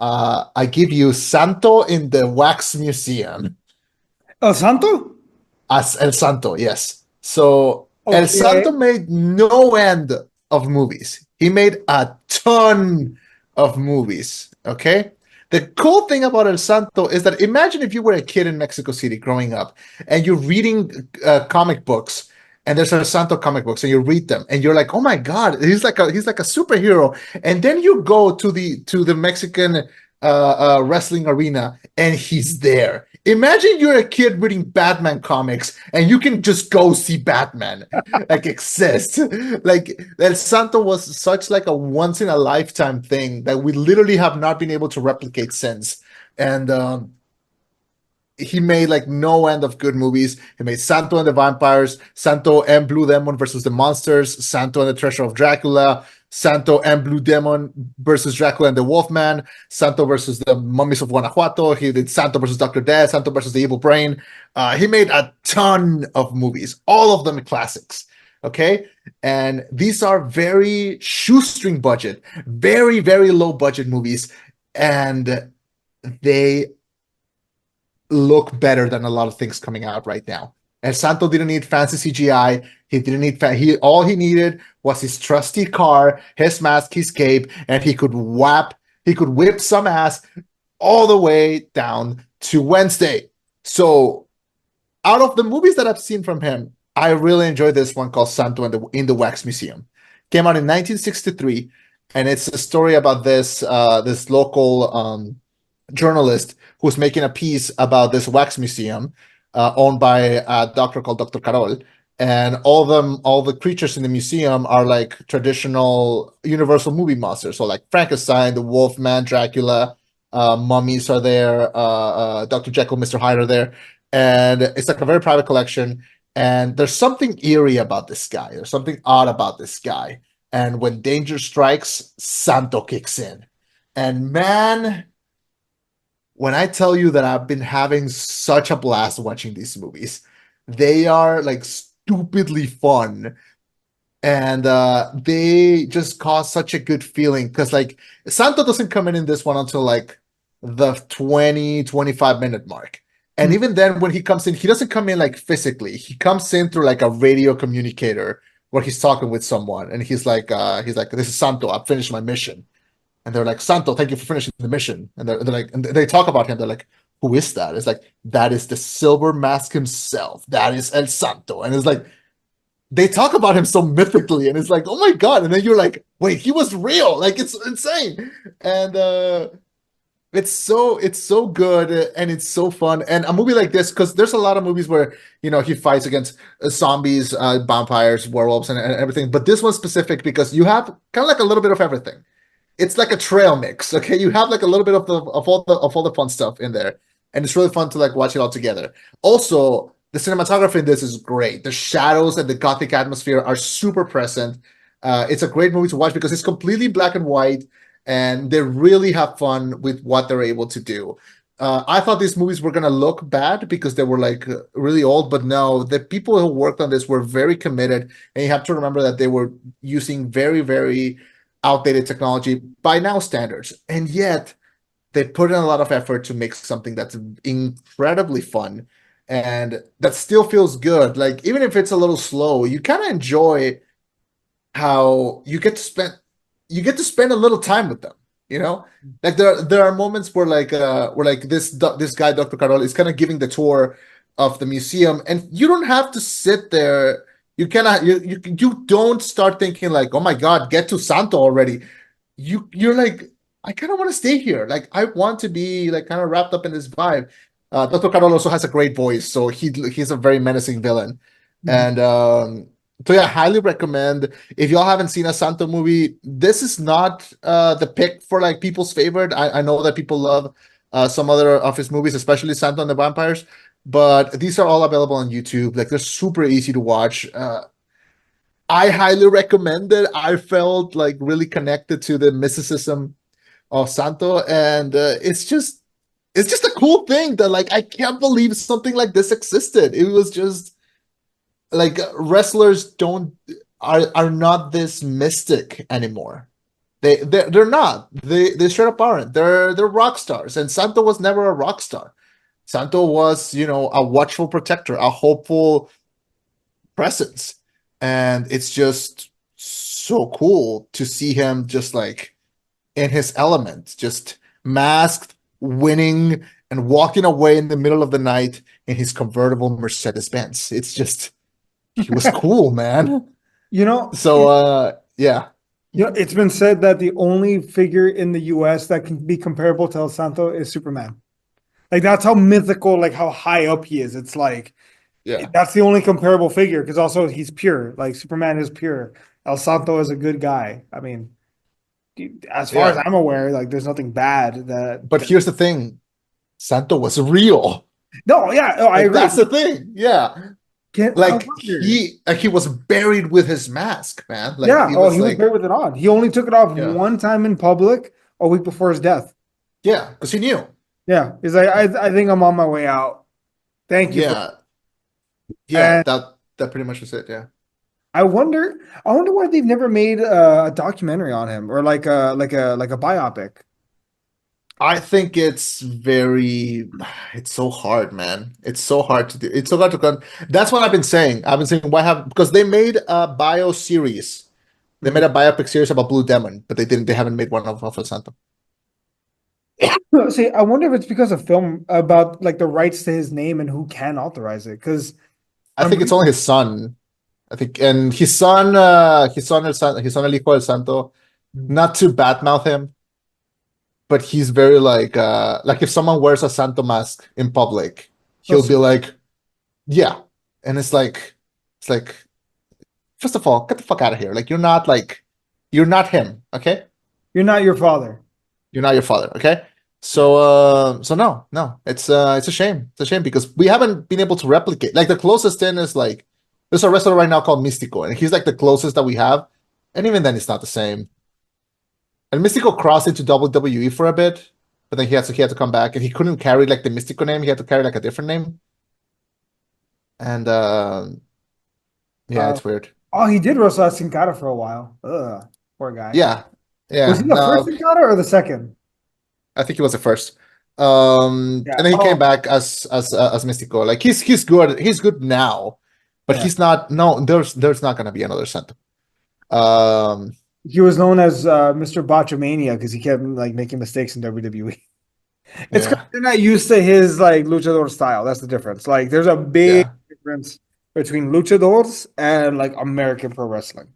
I give you Santo in the Wax Museum. El Santo? As El Santo, yes. So El Okay. Santo made no end of movies. He made a ton of movies. Okay. The cool thing about El Santo is that imagine if you were a kid in Mexico City growing up and you're reading comic books, and there's El Santo comic books and you read them and you're like, oh my God, he's like a superhero. And then you go to the Mexican wrestling arena and he's there. Imagine you're a kid reading Batman comics and you can just go see Batman like exist. Like El Santo was such like a once in a lifetime thing that we literally have not been able to replicate since. And he made like no end of good movies. He made Santo and the Vampires, Santo and Blue Demon versus the Monsters, Santo and the Treasure of Dracula, Santo and Blue Demon versus Dracula and the Wolfman, Santo versus the Mummies of Guanajuato. He did Santo versus Dr. Death, Santo versus the Evil Brain. He made a ton of movies, all of them classics. Okay. And these are very shoestring budget, very, very low budget movies. And they look better than a lot of things coming out right now. And Santo didn't need fancy CGI. He didn't need he all he needed was his trusty car, his mask, his cape, and he could whip some ass all the way down to Wednesday. So out of the movies that I've seen from him, I really enjoyed this one called Santo in the Wax Museum. Came out in 1963, and it's a story about this local journalist who's making a piece about this wax museum owned by a doctor called Dr. Carol. And all the creatures in the museum are like traditional Universal movie monsters. So like Frankenstein, the Wolfman, Dracula, mummies are there, Dr. Jekyll, Mr. Hyde are there. And it's like a very private collection. And there's something eerie about this guy. There's something odd about this guy. And when danger strikes, Santo kicks in. And man, when I tell you that I've been having such a blast watching these movies, they are like stupidly fun, and they just cause such a good feeling because like Santo doesn't come in this one until like the 20-25 minute mark. And Hmm. even then, when he comes in, he doesn't come in like physically. He comes in through like a radio communicator where he's talking with someone, and he's like, "This is Santo. I've finished my mission." And they're like, Santo, thank you for finishing the mission. And they're like, and they talk about him. They're like, who is that? It's like, that is the silver mask himself. That is El Santo. And it's like, they talk about him so mythically. And it's like, oh my God. And then you're like, wait, he was real. Like, it's insane. And it's so good and it's so fun. And a movie like this, because there's a lot of movies where he fights against zombies, vampires, werewolves, and everything. But this one's specific because you have kind of like a little bit of everything. It's like a trail mix. Okay, you have like a little bit of all the fun stuff in there, and it's really fun to like watch it all together. Also, the cinematography in this is great. The shadows and the gothic atmosphere are super present. It's a great movie to watch because it's completely black and white, and they really have fun with what they're able to do. I thought these movies were gonna look bad because they were like really old, but no, the people who worked on this were very committed, and you have to remember that they were using very, very outdated technology by now standards, and yet they put in a lot of effort to make something that's incredibly fun and that still feels good. Like even if it's a little slow, you kind of enjoy how you get to spend a little time with them. You know, like there are moments where like this guy Dr. Carol is kind of giving the tour of the museum, and you don't have to sit there. You don't start thinking like, oh my God, get to Santo already. You're like, I kind of want to stay here. Like I want to be like kind of wrapped up in this vibe. Dr. Carol also has a great voice, so he's a very menacing villain. Mhm. And so yeah, highly recommend. If y'all haven't seen a Santo movie, this is not the pick for like people's favorite. I know that people love some other of his movies, especially Santo and the Vampires, but these are all available on YouTube. Like they're super easy to watch. I highly recommend it. I felt like really connected to the mysticism of Santo, and it's just a cool thing that like I can't believe something like this existed. It was just like wrestlers don't are not this mystic anymore. They're not. They straight up aren't. They're rock stars, and Santo was never a rock star. Santo was, a watchful protector, a hopeful presence, and it's just so cool to see him just like in his element, just masked, winning, and walking away in the middle of the night in his convertible Mercedes Benz. It's just he was cool, man. You know, So it, yeah. it's been said that the only figure in the US that can be comparable to El Santo is Superman. Like that's how mythical, like how high up he is. It's like Yeah. that's the only comparable figure because also he's pure. Like Superman is pure. El Santo is a good guy. I mean, as far as Yeah. I'm aware, like there's nothing bad But here's the thing. Santo was real. No, yeah, no, I Like that's agree. the thing. Yeah. I Like wonder. he was buried with his mask, man. Like Yeah. he Oh, was he was like, buried with it on. He only took it off yeah. one time in public a week before his death. Yeah, because he knew. Yeah. He's like, I think I'm on my way out. Thank you for. Yeah. Yeah, And that pretty much was it. Yeah. I wonder why they've never made a documentary on him or like a biopic. I think it's so hard, man. It's so hard to do. It's so hard to That's what I've been saying. I've been saying why have because they made a bio series. They Mhm. made a biopic series about Blue Demon, but they haven't made one of El Santo. See, I wonder if it's because of film about like the rights to his name and who can authorize it. Because I I'm think it's reading. only his son. I think and his son El Hijo del Santo, not to badmouth him, but he's very like if someone wears a Santo mask in public, he'll be like, yeah. And it's like first of all, get the fuck out of here. Like you're not him, okay? You're not your father. You're not your father, okay? So no, no. It's a shame. It's a shame because we haven't been able to replicate. Like the closest thing is like there's a wrestler right now called Mystico, and he's like the closest that we have. And even then it's not the same. And Mystico crossed into WWE for a bit, but then he had to come back and he couldn't carry like the Mystico name, he had to carry like a different name. And yeah, Uh, it's weird. oh, he did wrestle at Sin Cara for a while. Ugh, poor guy. Yeah. Was he Yeah. the first No, Sin Cara or the second? I think he was the first. Yeah. And then he came Oh, back as Mystico. Like he's good. He's good now, but yeah. he's not. No, there's not gonna be another center. Um, He was known as Mr. Botchamania because he kept like making mistakes in WWE. It's because yeah, they're not used to his like luchador style. That's the difference. Like, there's a big yeah, difference between luchadors and like American pro wrestling.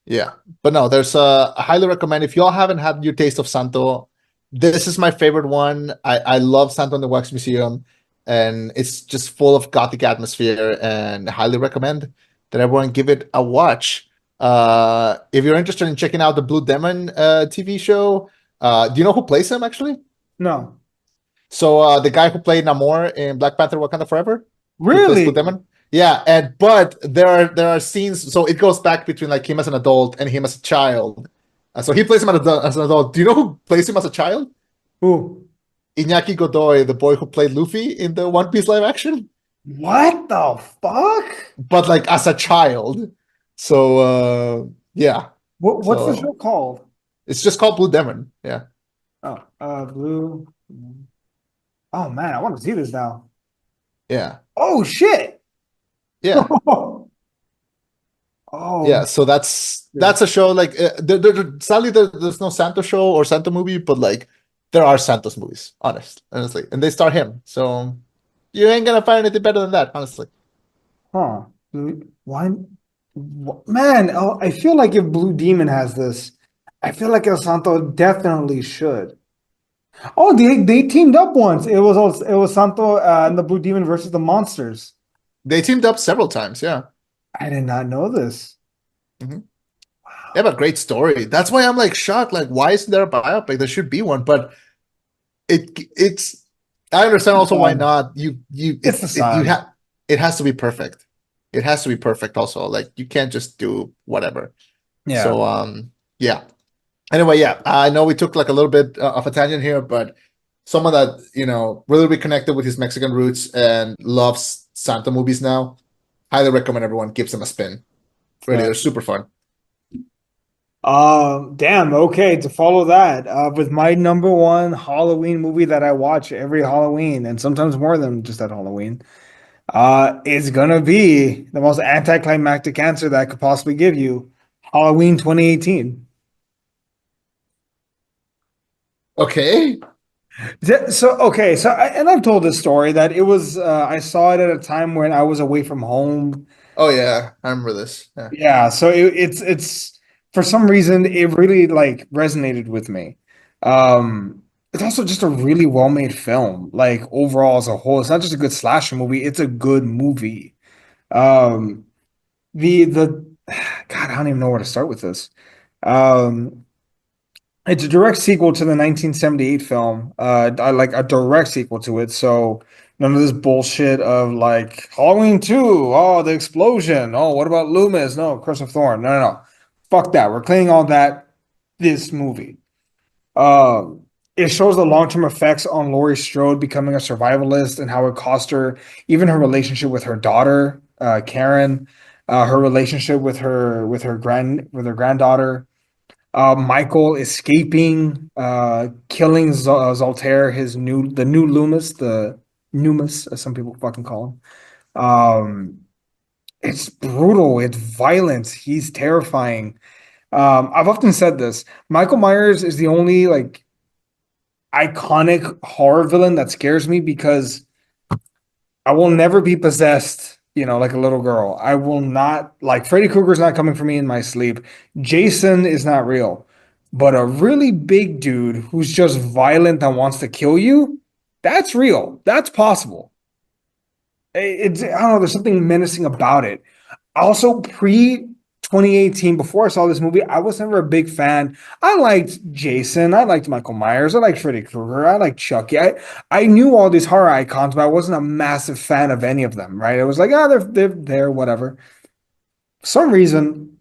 yeah. But no, there's I highly recommend if y'all haven't had your taste of Santo, This is my favorite one. I love Santa on the Wax Museum, and it's just full of gothic atmosphere, and highly recommend that everyone give it a watch. If you're interested in checking out the Blue Demon TV show, do you know who plays him actually? No. So the guy who played Namor in Black Panther: Wakanda Forever, he plays Blue Really? Demon. Yeah, and but there are scenes. So it goes back between like him as an adult and him as a child. So he plays him as an adult. Do you know who plays him as a child? Who? Iñaki Godoy, the boy who played Luffy in the One Piece live action, What the fuck? but like as a child. So yeah. What's the show So called? it's just called Blue Demon. Yeah. Oh, Blue. Oh man, I want to see this now. Yeah. Oh shit. Yeah. Oh, Yeah, so that's a show like sadly there's no Santo show or Santo movie, but like there are Santos movies, honestly, and they star him. So you ain't gonna find anything better than that, honestly. huh. Why? Man, oh, I feel like if Blue Demon has this, I feel like El Santo definitely should. Oh, they teamed up once. It was Santo and the Blue Demon versus the monsters. They teamed up several times, yeah. I did not know this. hmm They have a great story. That's why I'm like shocked. Like, why isn't there a biopic? There should be one, but it's. I understand also why not. It's the You sun. have it has to be perfect. It has to be perfect. Also, like you can't just do whatever. Yeah. So yeah. Anyway, yeah, I know we took like a little bit of a tangent here, but someone that really reconnected with his Mexican roots and loves Santa movies now, highly recommend everyone gives them a spin. Really, they're Fair. super fun. Damn, okay, to follow that, with my number one Halloween movie that I watch every Halloween, and sometimes more than just at Halloween, is gonna be the most anticlimactic answer that I could possibly give you. Halloween 2018. Okay. And I've told this story that it was I saw it at a time when I was away from home. Oh yeah, I remember this. Yeah. Yeah, so it's for some reason it really like resonated with me. It's also just a really well-made film. Like overall as a whole, it's not just a good slasher movie, it's a good movie. Um, the God, I don't even know where to start with this. Um, it's a direct sequel to the 1978 film. I like a direct sequel to it. So none of this bullshit of like Halloween 2. Oh, the explosion. Oh, what about Loomis? No, Curse of Thorn. No. Fuck that. We're cleaning all that. This movie. Um, it shows the long-term effects on Laurie Strode becoming a survivalist and how it cost her even her relationship with her daughter, Karen, her relationship with her granddaughter, Michael escaping, killing Zoltaire, the new Loomis, the Numus, as some people fucking call him. It's brutal. It's violent. He's terrifying. I've often said this. Michael Myers is the only like iconic horror villain that scares me because I will never be possessed, like a little girl. I will not, like, Freddy Krueger's not coming for me in my sleep. Jason is not real. But a really big dude who's just violent and wants to kill you, that's real. That's possible. I don't know, there's something menacing about it. Also, pre 2018, before I saw this movie, I was never a big fan. I liked Jason, I liked Michael Myers, I liked Freddy Krueger, I liked Chucky. I knew all these horror icons, but I wasn't a massive fan of any of them, right? It was like, they're there, whatever. For some reason,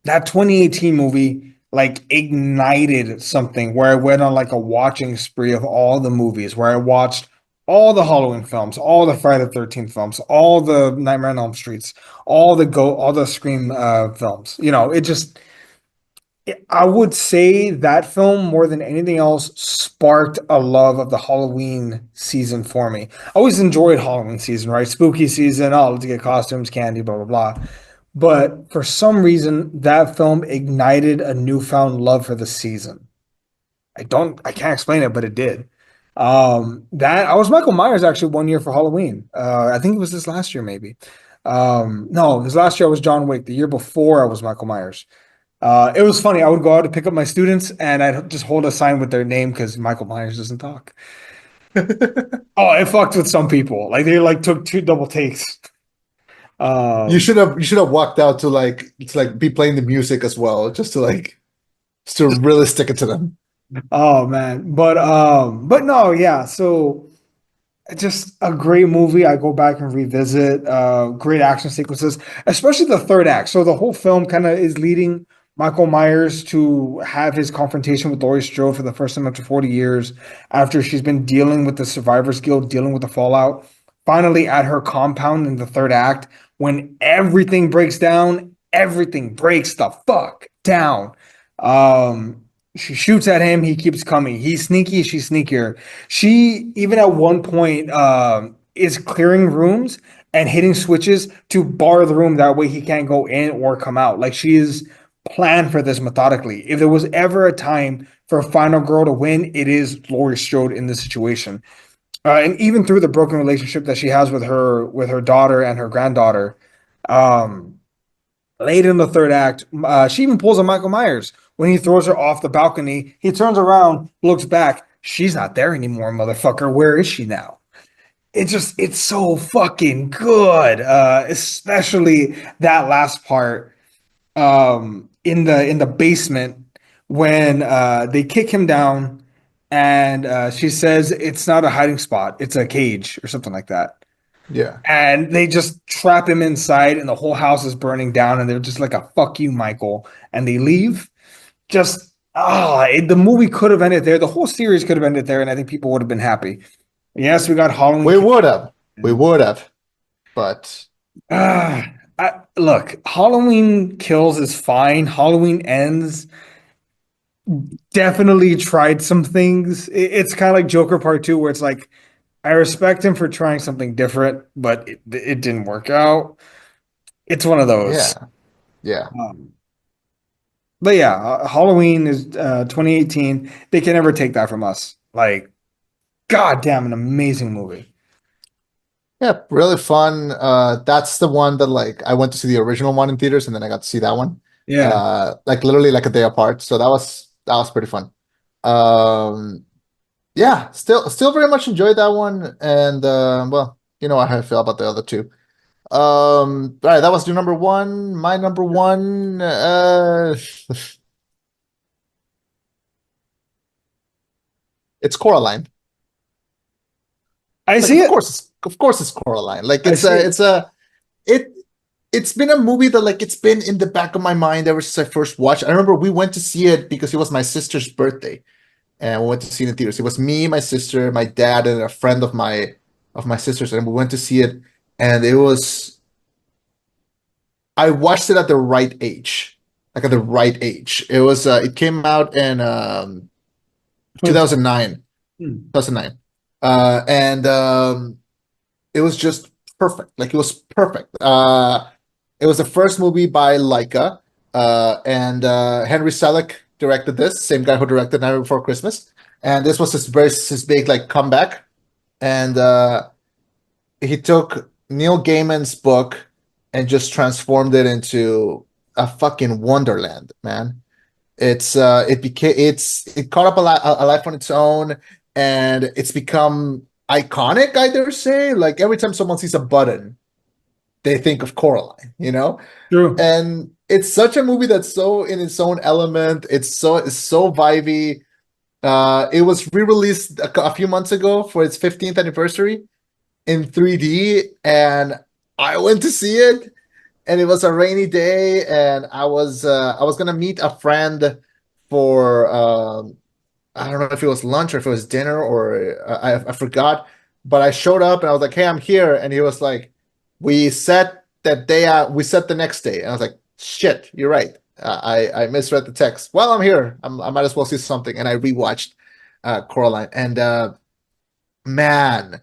that 2018 movie like ignited something where I went on like a watching spree of all the movies, where I watched all the Halloween films, all the Friday the 13th films, all the Nightmare on Elm Streets, all the Scream films. It just I would say that film more than anything else sparked a love of the Halloween season for me. I always enjoyed Halloween season, right? Spooky season, oh, let's get costumes, candy, blah blah blah. But for some reason, that film ignited a newfound love for the season. I can't explain it, but it did. That I was Michael Myers actually one year for Halloween. I think it was this last year, maybe. No, this last year I was John Wick. The year before I was Michael Myers. It was funny. I would go out to pick up my students, and I'd just hold a sign with their name because Michael Myers doesn't talk. Oh, it fucked with some people. Like they like took two double takes. Um, You should have walked out to like be playing the music as well, just to really stick it to them. oh man, but no, yeah. So just a great movie. I go back and revisit. Great action sequences, especially the third act. So the whole film kind of is leading Michael Myers to have his confrontation with Laurie Strode for the first time after 40 years, after she's been dealing with the Survivors Guild, dealing with the fallout. Finally, at her compound in the third act, when everything breaks down, everything breaks the fuck down. Um, she shoots at him. He keeps coming. He's sneaky. She's sneakier. She even at one point is clearing rooms and hitting switches to bar the room. That way he can't go in or come out. Like she is planned for this methodically. If there was ever a time for a final girl to win, it is Laurie Strode in this situation. And even through the broken relationship that she has with her daughter and her granddaughter, um, late in the third act, she even pulls a Michael Myers when he throws her off the balcony. He turns around, looks back. She's not there anymore, motherfucker. Where is she now? It's so fucking good. Especially that last part in the basement when they kick him down and she says it's not a hiding spot, it's a cage or something like that. Yeah. And they just trap him inside and the whole house is burning down and they're just like a fuck you, Michael. And they leave. Just the movie could have ended there. The whole series could have ended there, and I think people would have been happy. Yes, we got Halloween. We would have. We would have. But Ah, look, Halloween Kills is fine. Halloween Ends definitely tried some things. It's kind of like Joker Part Two, where it's like I respect him for trying something different, but it didn't work out. It's one of those. yeah. Yeah. Um, but yeah, Halloween is 2018. They can never take that from us. Like, goddamn, an amazing movie. Yeah, really fun. That's the one that like I went to see the original one in theaters and then I got to see that one. Yeah. Like literally like a day apart. So that was pretty fun. Um yeah, still very much enjoyed that one. And well, you know how I feel about the other two. All right, that was your number one. My number one, it's Coraline. I Like see it. of course it's Coraline. Like I see it. it it's been a movie that like it's been in the back of my mind ever since I first watched. I remember we went to see it because it was my sister's birthday, and we went to see it in theaters. It was me, my sister, my dad, and a friend of my sister's, and we went to see it. And it was I watched it at the right age, like at the right age. It came out in 2009, Hmm. 2009, and it was just perfect. Like it was perfect. It was the first movie by Laika, and Henry Selick directed this. Same guy who directed Night Before Christmas, and this was his big like comeback. And he took Neil Gaiman's book and just transformed it into a fucking wonderland, man. It caught up a life on its own, and it's become iconic. I dare say, like every time someone sees a button, they think of Coraline, you know. True. And it's such a movie that's so in its own element. It's so vibey. It was re-released a few months ago for its 15th anniversary in 3D, and I went to see it, and it was a rainy day, and I was gonna meet a friend for I don't know if it was lunch or if it was dinner or I forgot, but I showed up and I was like, "Hey, I'm here," and he was like, we set the next day," and I was like, "Shit, you're right. I misread the text. Well, I'm here. I might as well see something," and I rewatched Coraline, and man,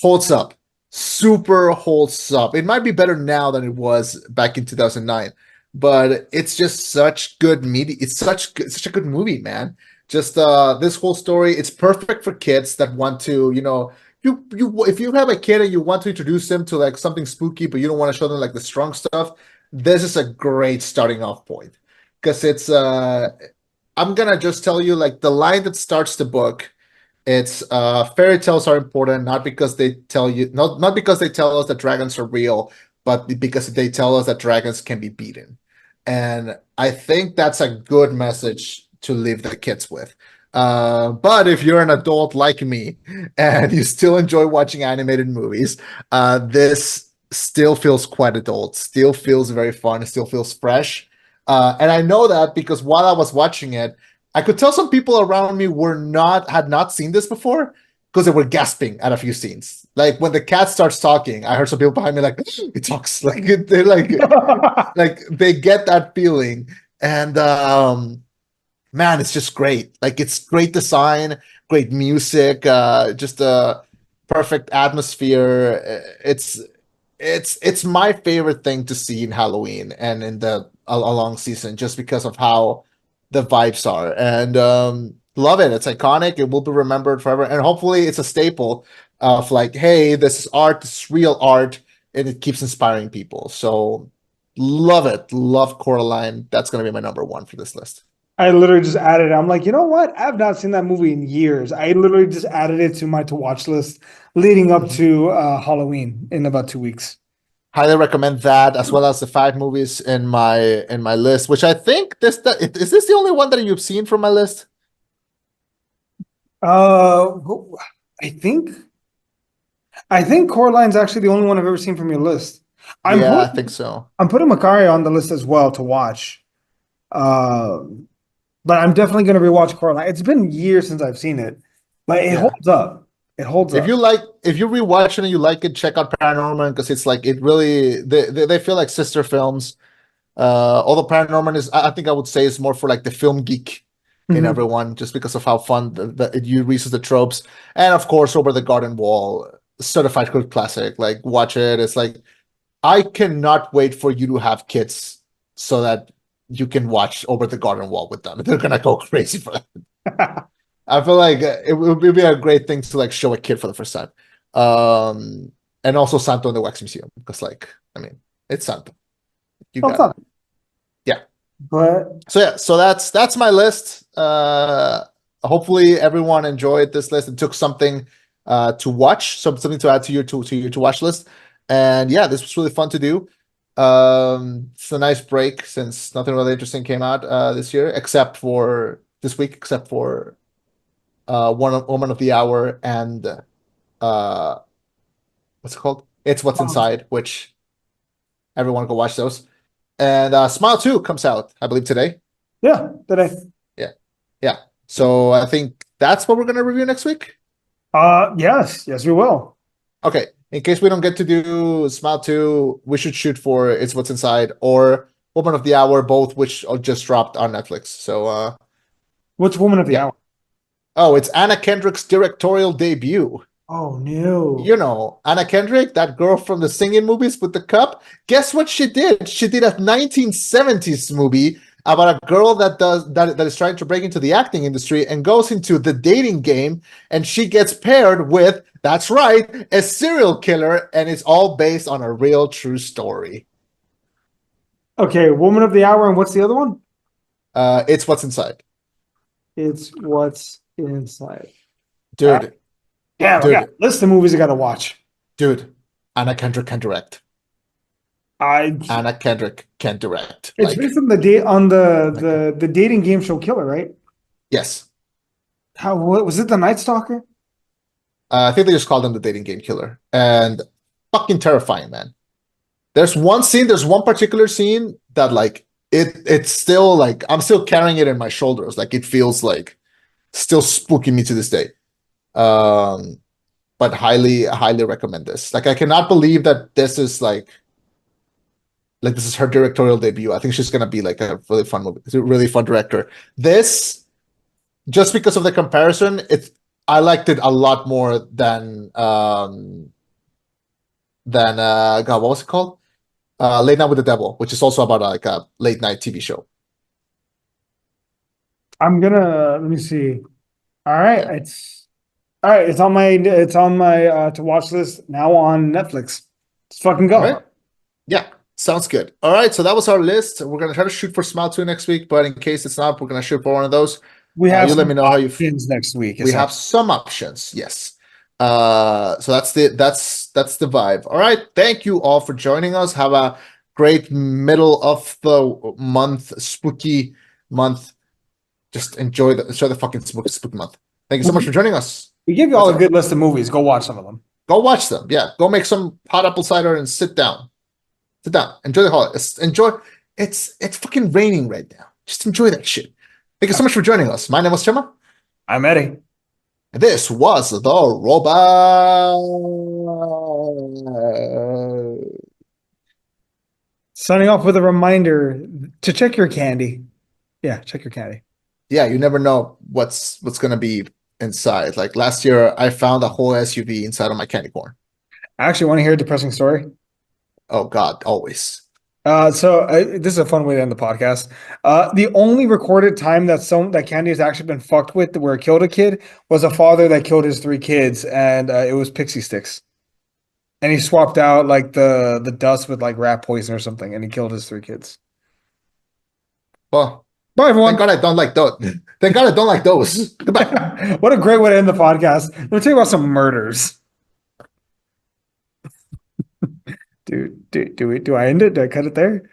holds up. Super holds up. It might be better now than it was back in 2009, but it's just such good media. Such a good movie, man. Just this whole story, it's perfect for kids that want to, you know, you if you have a kid and you want to introduce them to like something spooky, but you don't want to show them like the strong stuff, this is a great starting off point. because it's I'm gonna just tell you like the line that starts the book. It's fairy tales are important not because they tell you not because they tell us that dragons are real, but because they tell us that dragons can be beaten. And I think that's a good message to leave the kids with. But if you're an adult like me and you still enjoy watching animated movies, this still feels quite adult, still feels very fun, still feels fresh. And I know that because while I was watching it, I could tell some people around me had not seen this before because they were gasping at a few scenes. Like when the cat starts talking, I heard some people behind me like it talks like they're like they get that feeling. And man, it's just great. Like it's great design, great music, just a perfect atmosphere. It's my favorite thing to see in Halloween and in the a long season, just because of how the vibes are. And love it. It's iconic. It will be remembered forever, and hopefully, it's a staple of like, hey, this is art, this is real art, and it keeps inspiring people. So love it. Love Coraline. That's gonna be my number one for this list. I literally just added it. I'm like, you know what? I've not seen that movie in years. I literally just added it to my to watch list leading up Mhm. to Halloween in about 2 weeks. Highly recommend that, as well as the five movies in my list. Which I think is this the only one that you've seen from my list? Uh, I think I think Coraline's actually the only one I've ever seen from your list. I'm Yeah, I putting think so. I'm putting Macari on the list as well to watch. Uh, but I'm definitely going to rewatch Coraline. It's been years since I've seen it, but it Yeah. holds up. It holds up. If you rewatch it and you like it, check out Paranorman because it's like it really they feel like sister films. Although Paranorman is, I think I would say is more for like the film geek in Mhm. everyone, just because of how fun it uses the tropes, and of course Over the Garden Wall, certified cult classic. Like watch it. It's like I cannot wait for you to have kids so that you can watch Over the Garden Wall with them. They're gonna go crazy for that. I feel like it would be a great thing to like show a kid for the first time. And also Santo in the Wax Museum because like I mean it's Santo. You Well, it's got it. not, Yeah. but So yeah, so that's my list. Hopefully everyone enjoyed this list and took something to watch, something to add to your to watch list. And yeah, this was really fun to do. It's a nice break since nothing really interesting came out this year, except for this week, except for one Woman of the Hour and uh what's it called? It's What's Inside, which everyone go watch those. And Smile 2 comes out, I believe, today. yeah, today. Yeah. Yeah. So I think that's what we're gonna review next week. Yes, yes, we will. Okay. In case we don't get to do Smile 2, we should shoot for It's What's Inside or Woman of the Hour, both which are just dropped on Netflix. So What's Woman of the yeah. Hour? Oh, it's Anna Kendrick's directorial debut. Oh no. You know, Anna Kendrick, that girl from the singing movies with the cup. Guess what she did? She did a 1970s movie about a girl that is trying to break into the acting industry and goes into the dating game, and she gets paired with, that's right, a serial killer, and it's all based on a real true story. Okay, Woman of the Hour, and what's the other one? It's What's Inside. It's What's Inside. All right. Dude, Damn, I got dude, a list of movies I gotta watch. dude. Anna Kendrick can direct. I Anna Kendrick can direct. it's based on the date on Like the dating game show Killer, right? yes. How what was it, the Night Stalker? I think they just called him the dating game killer. And fucking terrifying, man. There's one particular scene that like it's still like I'm still carrying it in my shoulders. Like it feels like still spooking me to this day. Um, but highly recommend this. Like I cannot believe that this is like this is her directorial debut. I think she's gonna be like a really fun movie. It's a really fun director. This just because of the comparison, it's I liked it a lot more than God, what was it called? Late Night with the Devil, which is also about like a late night TV show. I'm gonna let me see. All right, Yeah. it's on my to watch list now on Netflix. Let's fucking All right. go. Yeah. Sounds good. All right, so that was our list. We're gonna try to shoot for Smile 2 next week, but in case it's not, we're gonna shoot for one of those. We have You let some me know how you. options next week. We have Essentially. some options, yes. So that's the vibe. All right, thank you all for joining us. Have a great middle of the month, spooky month. Just enjoy the fucking spooky month. Thank you so much for joining us. We give you That's all a all. good list of movies. Go watch some of them. Go watch them. Yeah, go make some hot apple cider and sit down. Sit down. Enjoy the holidays. Enjoy. It's fucking raining right now. Just enjoy that shit. Thank you so much for joining us. My name was Chema. I'm Eddie. This was the robot. Signing off with a reminder to check your candy. Yeah, check your candy. Yeah, you never know what's gonna be inside. Like last year, I found a whole SUV inside of my candy corn. I actually want to hear a depressing story. Oh God, always. This is a fun way to end the podcast. The only recorded time that candy has actually been fucked with where it killed a kid was a father that killed his three kids, and it was pixie sticks. And he swapped out like the dust with like rat poison or something, and he killed his three kids. Well, Bye, thank everyone. God I don't like those. Thank God I don't like those. Goodbye. What a great way to end the podcast. Let me tell you about some murders. Do I end it? Do I cut it there?